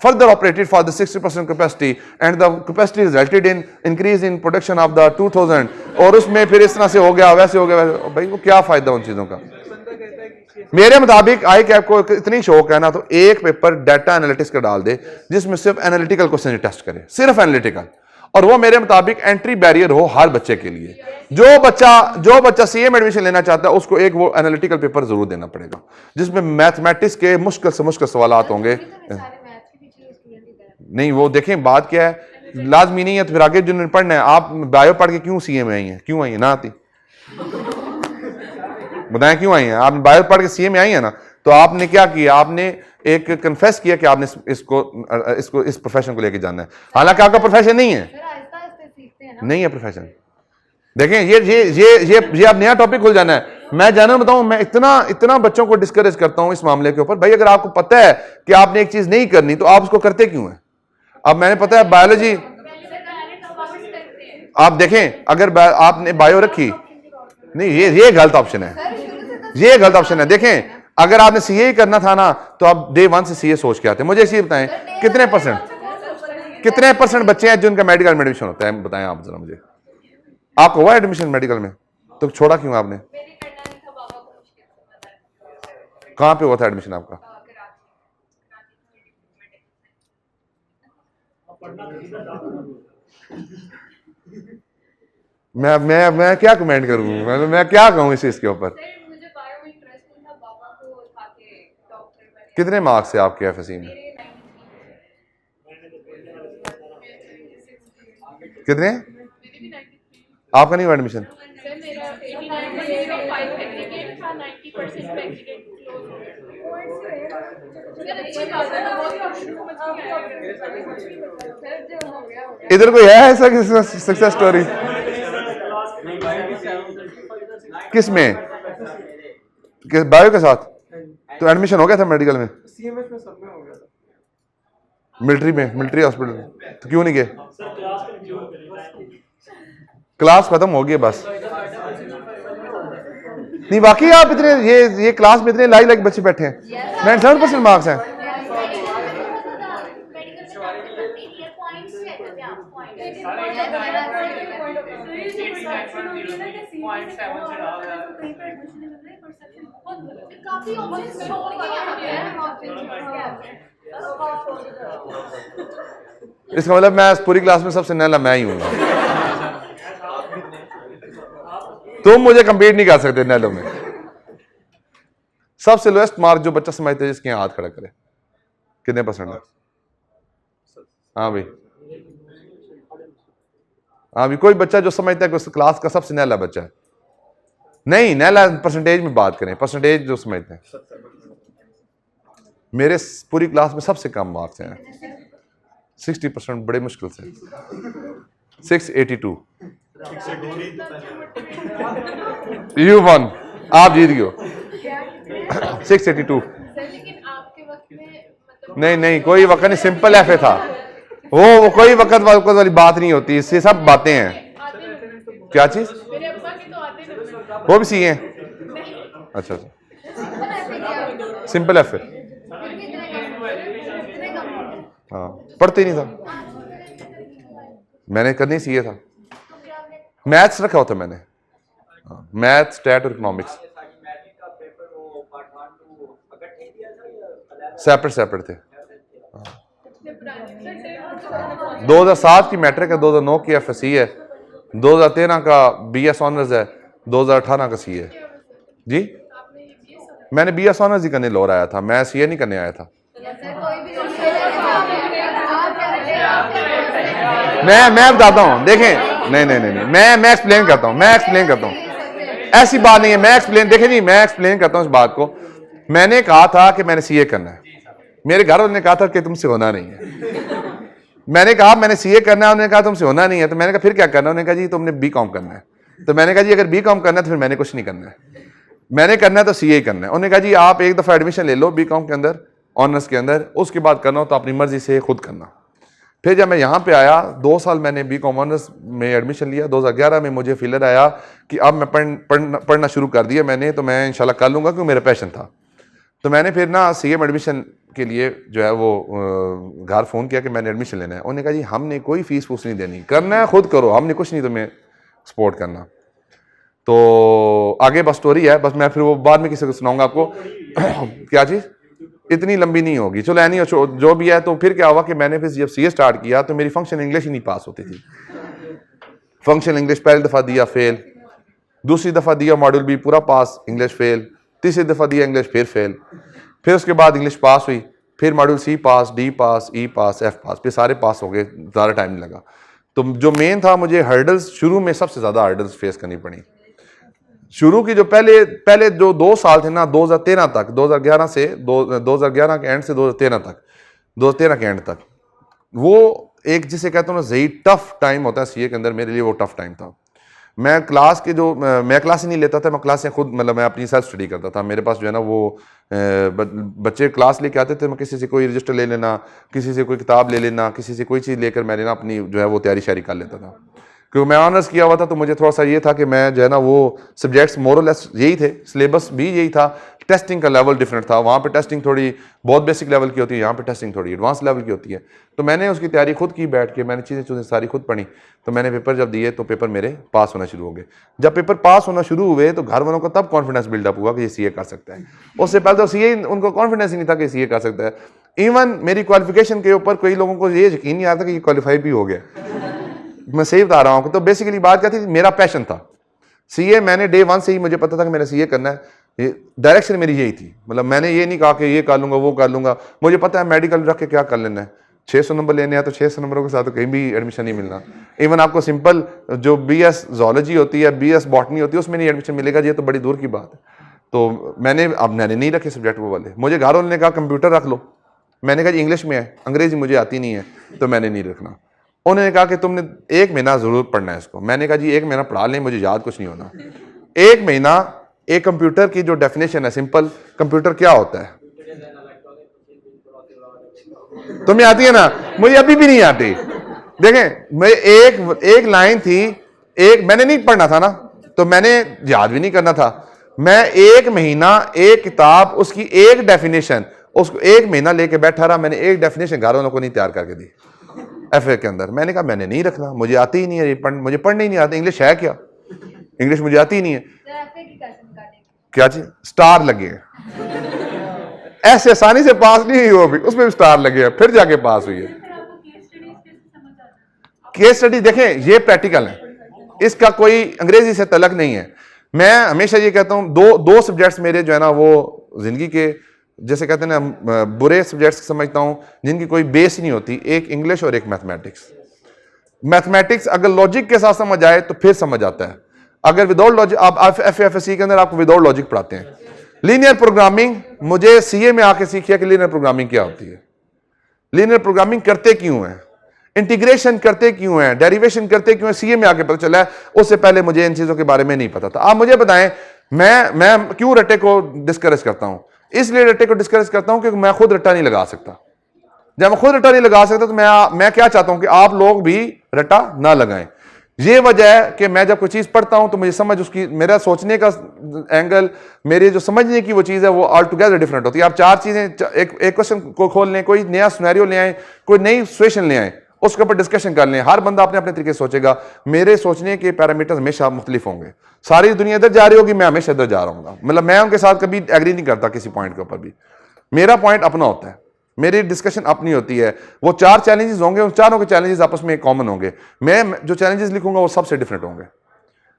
Speaker 1: further operated for the 60% capacity and the capacity resulted in increase in production of the 2000, और उसमें फिर इस तरह से हो गया वैसे हो गया। भाई वो क्या फायदा उन चीजों का। मेरे मुताबिक आई कैप को इतनी शौक है ना, तो एक पेपर डाटा एनालिटिक्स का डाल दे जिसमें सिर्फ एनालिटिकल क्वेश्चन टेस्ट करे, सिर्फ एनालिटिकल, और वो मेरे मुताबिक एंट्री बैरियर हो हर बच्चे के लिए। जो बच्चा सीए में एडमिशन लेना चाहता है उसको एक वो एनालिटिकल पेपर जरूर देना पड़ेगा जिसमें मैथमेटिक्स के मुश्किल से मुश्किल सवाल होंगे। नहीं वो देखें बात क्या है, लाजमी नहीं है तो फिर आगे जिन्होंने पढ़ना है। आप बायो पढ़ के क्यों सीए में आई हैं, क्यों आई है ना आती, बताएं क्यों आई हैं। आपने बायो पढ़ के सीए में आई है ना, तो आपने क्या किया, आपने एक कन्फेस किया कि आपने इसको इस प्रोफेशन को लेके जाना है, हालांकि आपका प्रोफेशन नहीं है, नहीं है प्रोफेशन। देखें ये अब नया टॉपिक खुल जाना है। मैं जानना बताऊं, मैं इतना बच्चों को डिस्करेज करता हूं इस मामले के ऊपर। भाई अगर आपको पता है कि आपने एक चीज नहीं करनी तो आप उसको करते क्यों है। अब मैंने पता है बायोलॉजी, आप देखें अगर आपने बायो रखी, नहीं ये गलत ऑप्शन है, ये गलत ऑप्शन है। देखें अगर आपने सीए ही करना था ना तो आप डे 1 से सीए सोच के आते। मुझे इसी बताएं कितने परसेंट बच्चे हैं जिनका मेडिकल में एडमिशन होता है, बताएं आप जरा मुझे। आपको हुआ एडमिशन मेडिकल में तो छोड़ा क्यों आपने, कहां पे हुआ था एडमिशन आपका। मैं क्या कमेंट करूं, मैं क्या कहूं इस चीज के ऊपर। कितने मार्क्स है आपके एफएससी में, कितने, आपका नहीं हुआ एडमिशन। इधर कोई है ऐसा सक्सेस स्टोरी, किस में, बायो के साथ, तो एडमिशन हो गया था मेडिकल में,
Speaker 2: सीएमएस में सब में हो गया था।
Speaker 1: मिलिट्री हॉस्पिटल में, तो क्यों नहीं गए। क्लास खत्म हो गई बस। नहीं वाकई आप इतने ये क्लास में इतने लाइक बच्चे बैठे हैं, 97% मार्क्स हैं। इसका मतलब मैं पूरी क्लास में सबसे नैला मैं ही हूँ। तुम मुझे कंपीट नहीं कर सकते नैलों में। सबसे लोएस्ट मार्क जो बच्चा समझते है जिसके हाथ खड़ा करे, कितने परसेंट है। हाँ भाई, हाँ भी कोई बच्चा जो समझता है कि उस क्लास का सबसे नैला बच्चा है, नहीं नैला परसेंटेज में बात करें, परसेंटेज जो समझते हैं। मेरे पूरी क्लास में सबसे कम मार्क्स हैं 60%, बड़े मुश्किल से 682। यू वन, आप जीत गए 682। नहीं कोई वक्त नहीं, सिंपल एफ था वो कोई वक्त वाली बात नहीं होती, इससे सब बातें हैं। क्या चीज, वो भी सी है। अच्छा सिंपल एफ है, हाँ पढ़ते ही नहीं था मैंने, करनी सीए था। मैथ्स रखा होता मैंने, मैथ्स स्टैट और इकोनॉमिक्स सेपरेट थे।
Speaker 3: पुरानी
Speaker 1: 2007 की मैट्रिक है, 2009 की FSC है, 2013 का BS ऑनर्स है, 2018 का CA। जी
Speaker 3: आपने ये BS
Speaker 1: मैंने BS ऑनर्स ही करने लौर आया था, मैं CA नहीं करने आया था। मैं बताता हूँ, देखें, नहीं, मैं एक्सप्लेन करता हूँ, ऐसी बात नहीं है, मैं एक्सप्लेन करता हूँ इस बात को। मैंने कहा था कि मैंने CA करना है, मेरे घर वालों ने कहा था कि तुमसे होना नहीं है। मैंने कहा मैंने CA करना है, उन्होंने कहा तुमसे होना नहीं है। तो मैंने कहा फिर क्या करना है? उन्होंने कहा जी तुमने BCom करना है। तो मैंने कहा जी अगर BCom करना है तो फिर मैंने कुछ नहीं करना है, मैंने करना है तो CA करना है। उन्होंने कहा जी आप एक दफ़ा एडमिशन ले लो BCom के अंदर, ऑनर्स के अंदर, उसके बाद करना हो तो अपनी मर्जी से खुद करना। फिर जब मैं यहाँ पे आया, 2 साल मैंने BCom ऑनर्स में एडमिशन लिया। 2011 में मुझे फीलर आया कि अब मैं पढ़ना शुरू कर दिया मैंने, तो मैं इंशाल्लाह कर लूँगा क्योंकि मेरा पैशन था। तो मैंने फिर ना CA में एडमिशन के लिए जो है वो घर फ़ोन किया कि मैंने एडमिशन लेना है। उन्होंने कहा जी हमने कोई फीस फूस नहीं देनी, करना है खुद करो, हमने कुछ नहीं तुम्हें सपोर्ट करना। तो आगे बस स्टोरी है, बस मैं फिर वो बाद में किसी को सुनाऊंगा आपको। क्या चीज़ इतनी लंबी नहीं होगी, चलो नहीं जो भी है। तो फिर क्या हुआ कि मैंने फिर जब CA स्टार्ट किया तो मेरी फंक्शन इंग्लिश ही नहीं पास होती थी। फंक्शन इंग्लिश पहली दफ़ा दिया फेल, दूसरी दफ़ा दिया मॉड्यूल B पूरा पास, इंग्लिश फेल, तीसरी दफ़ा दिया इंग्लिश फिर फेल, फिर उसके बाद इंग्लिश पास हुई, फिर मॉड्यूल C पास, D पास, E पास, F पास, फिर सारे पास हो गए, ज़्यादा टाइम नहीं लगा। तो जो मेन था, मुझे हर्डल्स शुरू में सबसे ज़्यादा हर्डल्स फेस करनी पड़ी। शुरू की जो पहले जो 2 साल थे ना, 2013 तक, 2011 से 2011 के एंड से 2013 तक, 2013 के एंड तक, वो एक जिसे कहते हैं ना सही टफ टाइम होता है CA के अंदर, मेरे लिए वो टफ टाइम था। मैं क्लास के जो मैं क्लास ही नहीं लेता था, मैं क्लासें खुद मतलब मैं अपनी सेल्फ स्टडी करता था। मेरे पास जो है ना वो बच्चे क्लास लेके आते थे, मैं किसी से कोई रजिस्टर ले लेना, किसी से कोई किताब ले लेना, किसी से कोई चीज़ लेकर मैंने ना अपनी जो है वो तैयारी शारी कर लेता था। क्योंकि मैं ऑनर्स किया हुआ था तो मुझे थोड़ा सा ये था कि मैं जो है ना वो सब्जेक्ट्स मोरलेस यही थे, सिलेबस भी यही था, टेस्टिंग का लेवल डिफरेंट था। वहाँ पे टेस्टिंग थोड़ी बहुत बेसिक लेवल की होती है, यहाँ पे टेस्टिंग थोड़ी एडवांस लेवल की होती है। तो मैंने उसकी तैयारी खुद की, बैठ के मैंने चीज़ें सारी खुद पढ़ी। तो मैंने पेपर जब दिए तो पेपर मेरे पास होना शुरू हो गए। जब पेपर पास होना शुरू हुए तो घर वालों को तब कॉन्फिडेंस बिल्डअप हुआ कि ये CA कर सकता है। उससे पहले तो CA उनको कॉन्फिडेंस ही नहीं था कि CA कर सकता है। इवन मेरी क्वालिफिकेशन के ऊपर कई लोगों को ये यकीन नहीं आता कि ये क्वालिफाई भी हो गया। मैं सही बता रहा हूँ। तो बेसिकली बात क्या थी, मेरा पैशन था CA। मैंने डे 1 से ही मुझे पता था कि मैंने CA करना है, डायरेक्शन मेरी यही थी। मतलब मैंने ये नहीं कहा कि ये कर लूँगा वो कर लूँगा, मुझे पता है मेडिकल रख के क्या कर लेना है। 600 नंबर लेने हैं तो 600 नंबरों के साथ तो कहीं भी एडमिशन नहीं मिलना। इवन आपको सिंपल जो BS जोलॉजी होती है, BS बॉटनी होती है, उसमें नहीं एडमिशन मिलेगा, ये तो बड़ी दूर की बात है। तो मैंने नहीं रखे सब्जेक्ट वो वाले। मुझे घर वालों ने कहा कंप्यूटर रख लो, मैंने कहा जी इंग्लिश में है, अंग्रेजी मुझे आती नहीं है, तो मैंने नहीं रखना। उन्होंने कहा कि तुमने 1 महीना ज़रूर पढ़ना है इसको। मैंने कहा जी 1 महीना पढ़ा लें, मुझे याद कुछ नहीं होना। 1 महीना एक कंप्यूटर की जो डेफिनेशन है, सिंपल कंप्यूटर क्या होता है तुम्हें आती है ना, मुझे अभी भी नहीं आती। देखें मैं एक लाइन थी, मैंने नहीं पढ़ना था ना, तो मैंने याद भी नहीं करना था। मैं 1 महीना एक किताब, उसकी एक डेफिनेशन, उसको 1 महीना लेके बैठा रहा। मैंने एक डेफिनेशन घर वालों को नहीं तैयार करके दी FA के अंदर। मैंने कहा मैंने नहीं रखना, मुझे आती ही नहीं है, मुझे पढ़ने ही नहीं आता। इंग्लिश है क्या, इंग्लिश मुझे आती ही नहीं है। क्या चीज स्टार लगे, ऐसे आसानी से पास नहीं हुई वो भी, उसमें भी स्टार लगे हैं, फिर जाके पास हुई है। केस स्टडी देखें, ये प्रैक्टिकल है, इसका कोई अंग्रेजी से तलक नहीं है। मैं हमेशा ये कहता हूं दो सब्जेक्ट्स मेरे जो है ना वो जिंदगी के जैसे कहते हैं ना बुरे सब्जेक्ट्स समझता हूं जिनकी कोई बेस नहीं होती, एक इंग्लिश और एक मैथमेटिक्स। मैथमेटिक्स अगर लॉजिक के साथ समझ आए तो फिर समझ आता है। अगर विदाउट लॉजिक, आप FSC के अंदर आपको विदाउट लॉजिक पढ़ाते हैं। लीनियर प्रोग्रामिंग मुझे CA में आके सीखिया कि लीनियर प्रोग्रामिंग क्या होती है, लीनियर प्रोग्रामिंग करते क्यों है, इंटीग्रेशन करते क्यों है, डेरिवेशन करते क्यों है, CA में आके पता चला है। उससे पहले मुझे इन चीजों के बारे में नहीं पता था। आप मुझे बताएं मैं क्यों रट्टे को डिस्करेज करता हूं? इसलिए रट्टे को डिस्करेज करता हूं क्योंकि मैं खुद रट्टा नहीं लगा सकता। जब मैं खुद रट्टा नहीं लगा सकता तो मैं क्या चाहता हूं कि आप लोग भी रट्टा ना लगाएं। ये वजह है कि मैं जब कोई चीज पढ़ता हूं तो मुझे समझ, उसकी मेरा सोचने का एंगल, मेरे जो समझने की वो चीज है वो ऑल टुगेदर डिफरेंट होती है। आप 4 चीजें एक क्वेश्चन को खोल लें, कोई नया सिनेरियो ले आए, कोई नई सिचुएशन ले आए, उसके ऊपर डिस्कशन कर लें। हर बंदा अपने अपने तरीके से सोचेगा। मेरे सोचने के पैरामीटर्स हमेशा मुख्तलिफ होंगे। सारी दुनिया इधर जा रही होगी, मैं हमेशा इधर जा रहा हूँ। मतलब मैं उनके साथ कभी एग्री नहीं करता किसी पॉइंट के ऊपर भी। मेरा पॉइंट अपना होता है, मेरी डिस्कशन अपनी होती है। वो 4 चैलेंजेस होंगे, उन चारों के चैलेंजेस आपस में कॉमन होंगे। मैं जो चैलेंजेस लिखूंगा वो सबसे डिफरेंट होंगे।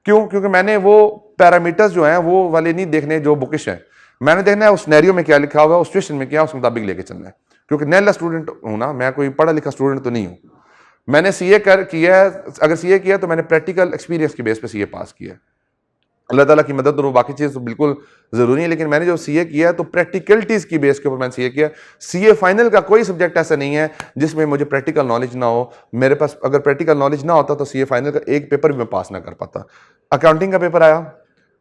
Speaker 1: क्यों? क्योंकि मैंने वो पैरामीटर्स जो हैं वो वाले नहीं देखने जो बुकिश हैं। मैंने देखना है उस सिनेरियो में क्या लिखा हुआ है, उस सिचुएशन में क्या, उस मुताबिक लेके चलना है। क्योंकि नया स्टूडेंट हूं ना, मैं कोई पढ़ा लिखा स्टूडेंट तो नहीं हूं। मैंने सीए किया है, अगर सीए किया तो मैंने प्रैक्टिकल एक्सपीरियंस के बेस पे सीए पास किया है। अल्लाह ताला की मदद और वो बाकी चीज़ तो बिल्कुल ज़रूरी है, लेकिन मैंने जो सीए किया है तो प्रैक्टिकलिटीज़ की बेस के ऊपर मैंने सीए किया। सीए फाइनल का कोई सब्जेक्ट ऐसा नहीं है जिसमें मुझे प्रैक्टिकल नॉलेज ना हो। मेरे पास अगर प्रैक्टिकल नॉलेज ना होता तो सीए फाइनल का एक पेपर भी मैं पास ना कर पाता। अकाउंटिंग का पेपर आया,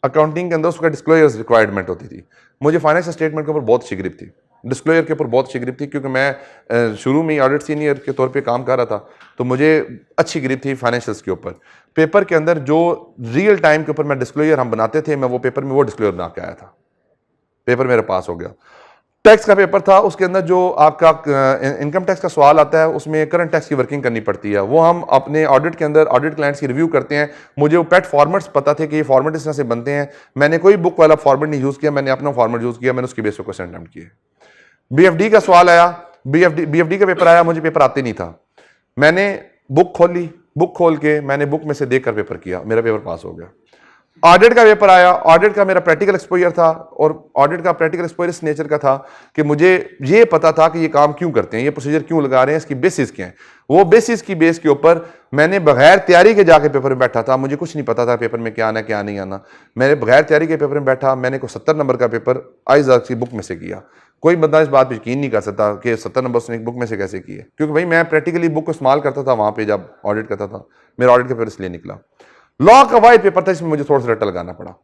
Speaker 1: अकाउंटिंग के अंदर उसका डिस्क्लोजर्स रिक्वायरमेंट होती थी। मुझे फाइनेंशियल स्टेटमेंट के ऊपर बहुत अच्छी ग्रिप थी, डिस्क्लोजर के ऊपर बहुत अच्छी ग्रिप थी, क्योंकि मैं शुरू में ही ऑडिट सीनियर के तौर पे काम कर रहा था, तो मुझे अच्छी ग्रिप थी फाइनेंशियल्स के ऊपर। पेपर के अंदर जो रियल टाइम के ऊपर मैं डिस्क्लोजर हम बनाते थे, मैं वो पेपर में वो डिस्क्लोजर बना के आया था, पेपर मेरा पास हो गया। टैक्स का पेपर था, उसके अंदर जो आपका इनकम टैक्स का सवाल आता है उसमें करंट टैक्स की वर्किंग करनी पड़ती है। वो हम अपने ऑडिट के अंदर ऑडिट क्लाइंट्स की रिव्यू करते हैं। मुझे वो पेट फॉर्मेट्स पता थे कि ये फॉर्मेट इस तरह से बनते हैं। मैंने कोई बुक वाला फॉर्मेट नहीं यूज़ किया, मैंने अपना फॉर्मेट यूज़ किया, मैंने उसकी बेस पर क्वेश्चन अटेम्प्ट किए। बीएफडी का सवाल आया, बीएफडी का पेपर आया, मुझे पेपर आते नहीं था। मैंने बुक खोली, बुक खोल के मैंने बुक में से देखकर पेपर किया, मेरा पेपर पास हो गया। ऑडिट का पेपर आया, ऑडिट का मेरा प्रैक्टिकल एक्सपोजर था, और ऑडिट का प्रैक्टिकल एक्सपोजर इस नेचर का था कि मुझे ये पता था कि ये काम क्यों करते हैं, ये प्रोसीजर क्यों लगा रहे हैं, इसकी बेसिस क्या है। वो बेसिस की बेस के ऊपर मैंने बगैर तैयारी के जाके पेपर में बैठा था। मुझे कुछ नहीं पता था पेपर में क्या आना क्या नहीं आना। मैंने बगैर तैयारी के पेपर में बैठा, मैंने को 70 नंबर का पेपर आइज़ की बुक में से किया। कोई बंदा इस बात पर यकीन नहीं कर सकता कि 70 नंबर उसने एक बुक में से कैसे किए, क्योंकि भाई मैं प्रैक्टिकली बुक को इस्तेमाल करता था वहाँ पर जब ऑडिट करता था। मेरा ऑडिट का पेपर इसलिए निकला। लॉ का वाइट पेपर था, इसमें मुझे थोड़ा सा रट्टा लगाना पड़ा,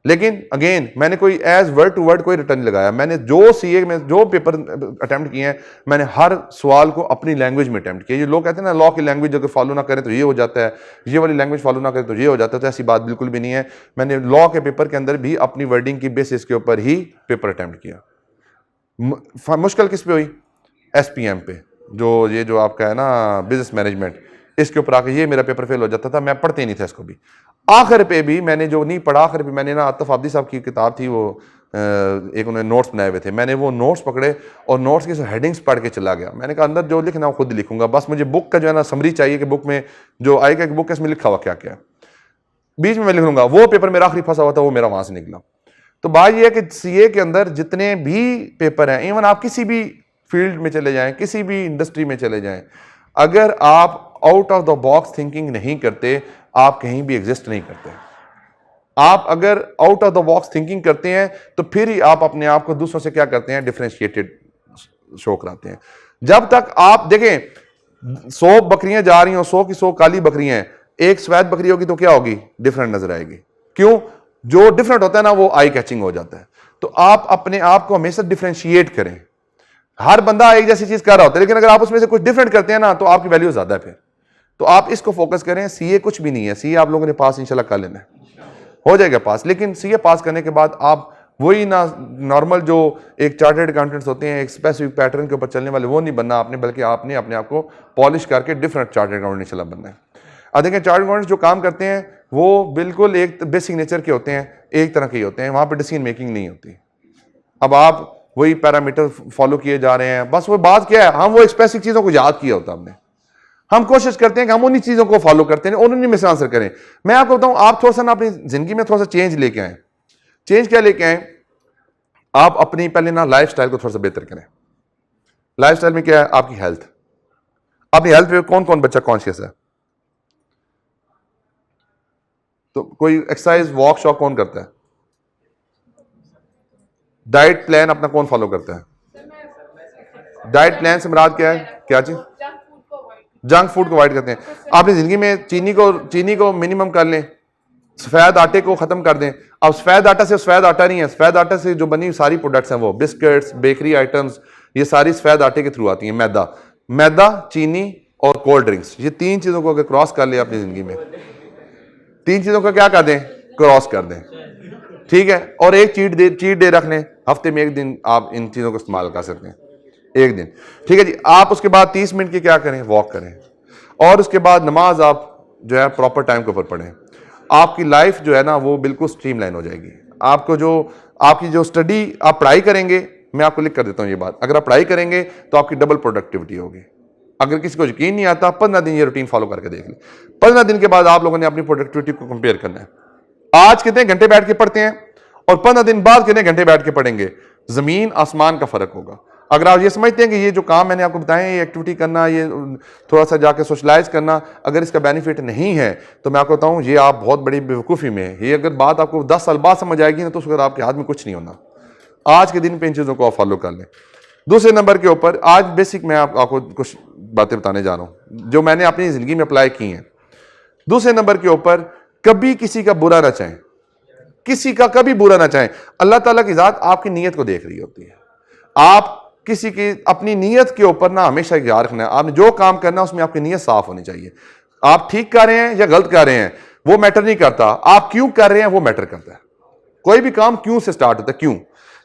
Speaker 1: लेकिन अगेन मैंने कोई एज वर्ड टू वर्ड कोई रिटर्न लगाया। मैंने जो सीए में जो पेपर अटेम्प्ट किए हैं, मैंने हर सवाल को अपनी लैंग्वेज में अटेम्प्ट किया। ये लोग कहते हैं ना लॉ की लैंग्वेज अगर फॉलो ना करें तो ये हो जाता है, ये वाली लैंग्वेज फॉलो ना करें तो ये हो जाता है, तो ऐसी बात बिल्कुल भी नहीं है। मैंने लॉ के पेपर के अंदर भी अपनी वर्डिंग की बेसिस के ऊपर ही पेपर अटेम्प्ट किया। मुश्किल किस पे हुई? एसपीएम पे, जो आपका है ना बिजनेस मैनेजमेंट, इसके ऊपर आके ये मेरा पेपर फेल हो जाता था, मैं पढ़ते नहीं था इसको भी। आखिर पे भी मैंने जो नहीं पढ़ा, आखिर पे मैंने ना आतिफ आब्दी साहब की किताब थी, वो एक उन्होंने नोट्स बनाए हुए थे, मैंने वो नोट्स पकड़े और नोट्स की हेडिंग्स पढ़ के चला गया। मैंने कहा अंदर जो लिखना वो खुद लिखूंगा, बस मुझे बुक का जो है ना समरी चाहिए कि बुक में जो आएगा कि बुक इसमें लिखा हुआ क्या क्या है, बीच में मैं लिख लूंगा। वो पेपर मेरा आखिरी फंसा हुआ था, वो मेरा वहां से निकला। तो बात यह है कि सीए के अंदर जितने भी पेपर हैं, इवन आप किसी भी फील्ड में चले जाएं, किसी भी इंडस्ट्री में चले जाएं, अगर आप out of the box thinking नहीं करते, आप कहीं भी एग्जिस्ट नहीं करते। आप अगर out of the box thinking करते हैं तो फिर ही आप अपने आप को दूसरों से क्या करते हैं, डिफरेंशिएटेड शो कराते हैं। जब तक आप देखें 100 बकरियां जा रही हो, 100 की 100 काली बकरियां हैं, एक सफेद बकरी होगी तो क्या होगी? डिफरेंट नजर आएगी। क्यों? जो डिफरेंट होता है ना वो आई कैचिंग हो जाता है। तो आप अपने आप को हमेशा डिफरेंशिएट करें। हर बंदा एक जैसी चीज कर रहा होता है, लेकिन अगर आप उसमें से कुछ डिफरेंट करते हैं ना तो आपकी वैल्यू ज्यादा है। फिर तो आप इसको फोकस करें। सीए कुछ भी नहीं है, सीए आप लोगों ने पास इंशाल्लाह कर लेना है, हो जाएगा पास। लेकिन सीए पास करने के बाद आप वही ना नॉर्मल जो एक चार्टर्ड अकाउंटेंट्स होते हैं, एक स्पेसिफिक पैटर्न के ऊपर चलने वाले, वो नहीं बनना आपने, बल्कि आपने अपने आप को पॉलिश करके डिफरेंट चार्टर्ड अकाउंटेंट इंशाल्लाह बनना है। अब देखें चार्टर्ड अकाउंटेंट्स जो काम करते हैं वो बिल्कुल एक बेसिक नेचर के होते हैं, एक तरह के होते हैं, वहां पर डिसीजन मेकिंग नहीं होती। अब आप वही पैरामीटर फॉलो किए जा रहे हैं, बस वो बात क्या है, हम वो स्पेसिफिक चीजों को याद किया होता हमने, हम कोशिश करते हैं कि हम उन्हीं चीजों को फॉलो करते हैं, उन्हीं में से आंसर करें। मैं आपको बताऊं, आप थोड़ा सा ना अपनी जिंदगी में थोड़ा सा चेंज लेके आए। चेंज क्या लेके आए? आप अपनी पहले ना लाइफस्टाइल को थोड़ा सा बेहतर करें। लाइफस्टाइल में क्या है? आपकी हेल्थ। अपनी हेल्थ पे कौन कौन बच्चा कॉन्शियस है? तो कोई एक्सरसाइज वॉक शॉक कौन करता है? डाइट प्लान अपना कौन फॉलो करता है? डाइट प्लान से मुराद क्या है? क्या चीज? जंक फूड को अवॉइड करते हैं। आपने जिंदगी में चीनी को मिनिमम कर लें, सफेद आटे को खत्म कर दें। अब सफेद आटा सिर्फ सफेद आटा नहीं है, सफेद आटा से जो बनी सारी प्रोडक्ट्स हैं, वो बिस्किट्स, बेकरी आइटम्स, ये सारी सफेद आटे के थ्रू आती हैं। मैदा, चीनी और कोल्ड ड्रिंक्स, ये 3 चीजों को अगर क्रॉस कर ले अपनी जिंदगी में, 3 चीजों का क्या कर दें? क्रॉस कर दें, ठीक है। और एक चीट डे रख लें, हफ्ते में 1 दिन आप इन चीजों को इस्तेमाल कर सकते हैं, 1 दिन, ठीक है जी। आप उसके बाद 30 मिनट की क्या करें? वॉक करें। और उसके बाद नमाज आप जो है प्रॉपर टाइम के ऊपर पढ़ें। आपकी लाइफ जो है ना वो बिल्कुल स्ट्रीमलाइन हो जाएगी। आपकी जो स्टडी आप पढ़ाई करेंगे, मैं आपको लिख कर देता हूँ ये बात, अगर आप पढ़ाई करेंगे तो आपकी डबल प्रोडक्टिविटी होगी। अगर किसी को यकीन नहीं आता 15 दिन ये रूटीन फॉलो करके देख ले, 15 दिन के बाद आप लोगों ने अपनी प्रोडक्टिविटी को कंपेयर करना है। आज कितने घंटे बैठ के पढ़ते हैं और 15 दिन बाद कितने घंटे बैठ के पढ़ेंगे, जमीन आसमान का फर्क होगा। अगर आप ये समझते हैं कि ये जो काम मैंने आपको बताया, ये एक्टिविटी करना, ये थोड़ा सा जाके सोशलाइज करना, अगर इसका बेनिफिट नहीं है तो मैं आपको बताऊं ये आप बहुत बड़ी बेवकूफ़ी में है। ये अगर बात आपको 10 साल बाद समझ आएगी ना तो उसके बाद आपके हाथ में कुछ नहीं होना। आज के दिन पे इन चीज़ों को आप फॉलो कर लें। दूसरे नंबर के ऊपर आज बेसिक मैं आपको कुछ बातें बताने जा रहा हूँ जो मैंने अपनी ज़िंदगी में अप्लाई की हैं। दूसरे नंबर के ऊपर कभी किसी का बुरा ना चाहें, किसी का कभी बुरा ना चाहें। अल्लाह ताला की ज़ात आपकी नीयत को देख रही होती है। आप किसी की अपनी नीयत के ऊपर ना हमेशा याद रखना है, आपने जो काम करना है उसमें आपकी नीयत साफ होनी चाहिए। आप ठीक कर रहे हैं या गलत कर रहे हैं वो मैटर नहीं करता, आप क्यों कर रहे हैं वो मैटर करता है। कोई भी काम क्यों से स्टार्ट होता है, क्यों।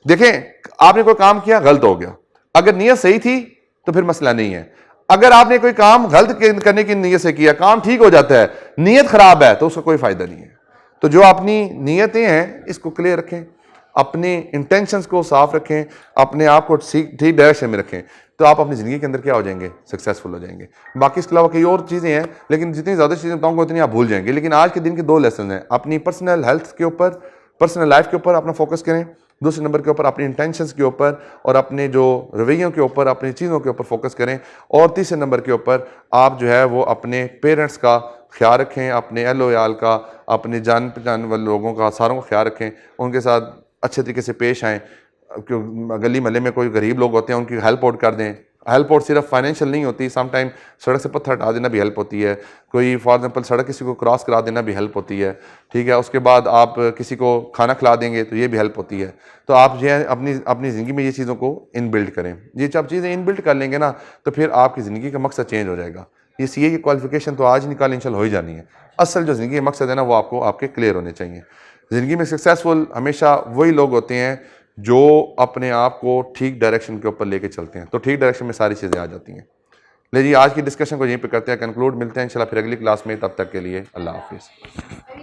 Speaker 1: देखें आपने कोई काम किया, गलत हो गया, अगर नीयत सही थी तो फिर मसला नहीं है। अगर आपने कोई काम गलत करने की नीयत से किया, काम ठीक हो जाता है, नीयत खराब है तो उसका कोई फायदा नहीं है। तो जो अपनी नीयतें हैं इसको क्लियर रखें, अपने इंटेंशंस को साफ रखें, अपने आप को ठीक डायरेक्शन में रखें, तो आप अपनी ज़िंदगी के अंदर क्या हो जाएंगे, सक्सेसफुल हो जाएंगे। बाकी इसके अलावा कई और चीज़ें हैं, लेकिन जितनी ज़्यादा चीज़ें बताऊंगा उतनी आप भूल जाएंगे। लेकिन आज के दिन के 2 लेसन हैं, अपनी पर्सनल हेल्थ के ऊपर, पर्सनल लाइफ के ऊपर अपना फोकस करें। दूसरे नंबर के ऊपर अपनी इंटेंशंस के ऊपर और अपने जो रवैयों के ऊपर, अपनी चीज़ों के ऊपर फोकस करें। और तीसरे नंबर के ऊपर आप जो है वो अपने पेरेंट्स का ख्याल रखें, अपने अहलो याल का, अपने जान पहचान वाले लोगों का, सारों का ख्याल रखें, उनके साथ अच्छे तरीके से पेश आएँ। गली महल्ले में कोई गरीब लोग होते हैं उनकी हेल्प आउट कर दें। हेल्प आउट सिर्फ फाइनेंशियल नहीं होती, सम टाइम सड़क से पत्थर हटा देना भी हेल्प होती है। कोई फॉर एग्जांपल सड़क किसी को क्रॉस करा देना भी हेल्प होती है, ठीक है। उसके बाद आप किसी को खाना खिला देंगे तो ये भी हेल्प होती है। तो आप जो है अपनी ज़िंदगी में ये चीज़ों को इनबिल्ड करें। ये जब चीज़ें इनबिल्ड कर लेंगे ना तो फिर आपकी ज़िंदगी का मकसद चेंज हो जाएगा। ये सीए की क्वालिफिकेशन तो आज निकाल इंशाल्लाह हो ही जानी है। असल जो ज़िंदगी का मकसद है ना वो आपको आपके क्लियर होने चाहिए। ज़िंदगी में सक्सेसफुल हमेशा वही लोग होते हैं जो अपने आप को ठीक डायरेक्शन के ऊपर लेके चलते हैं, तो ठीक डायरेक्शन में सारी चीज़ें आ जाती हैं। ले जी आज की डिस्कशन को यहीं पे करते हैं कंक्लूड। मिलते हैं इंशाल्लाह फिर अगली क्लास में, तब तक के लिए अल्लाह हाफिज़।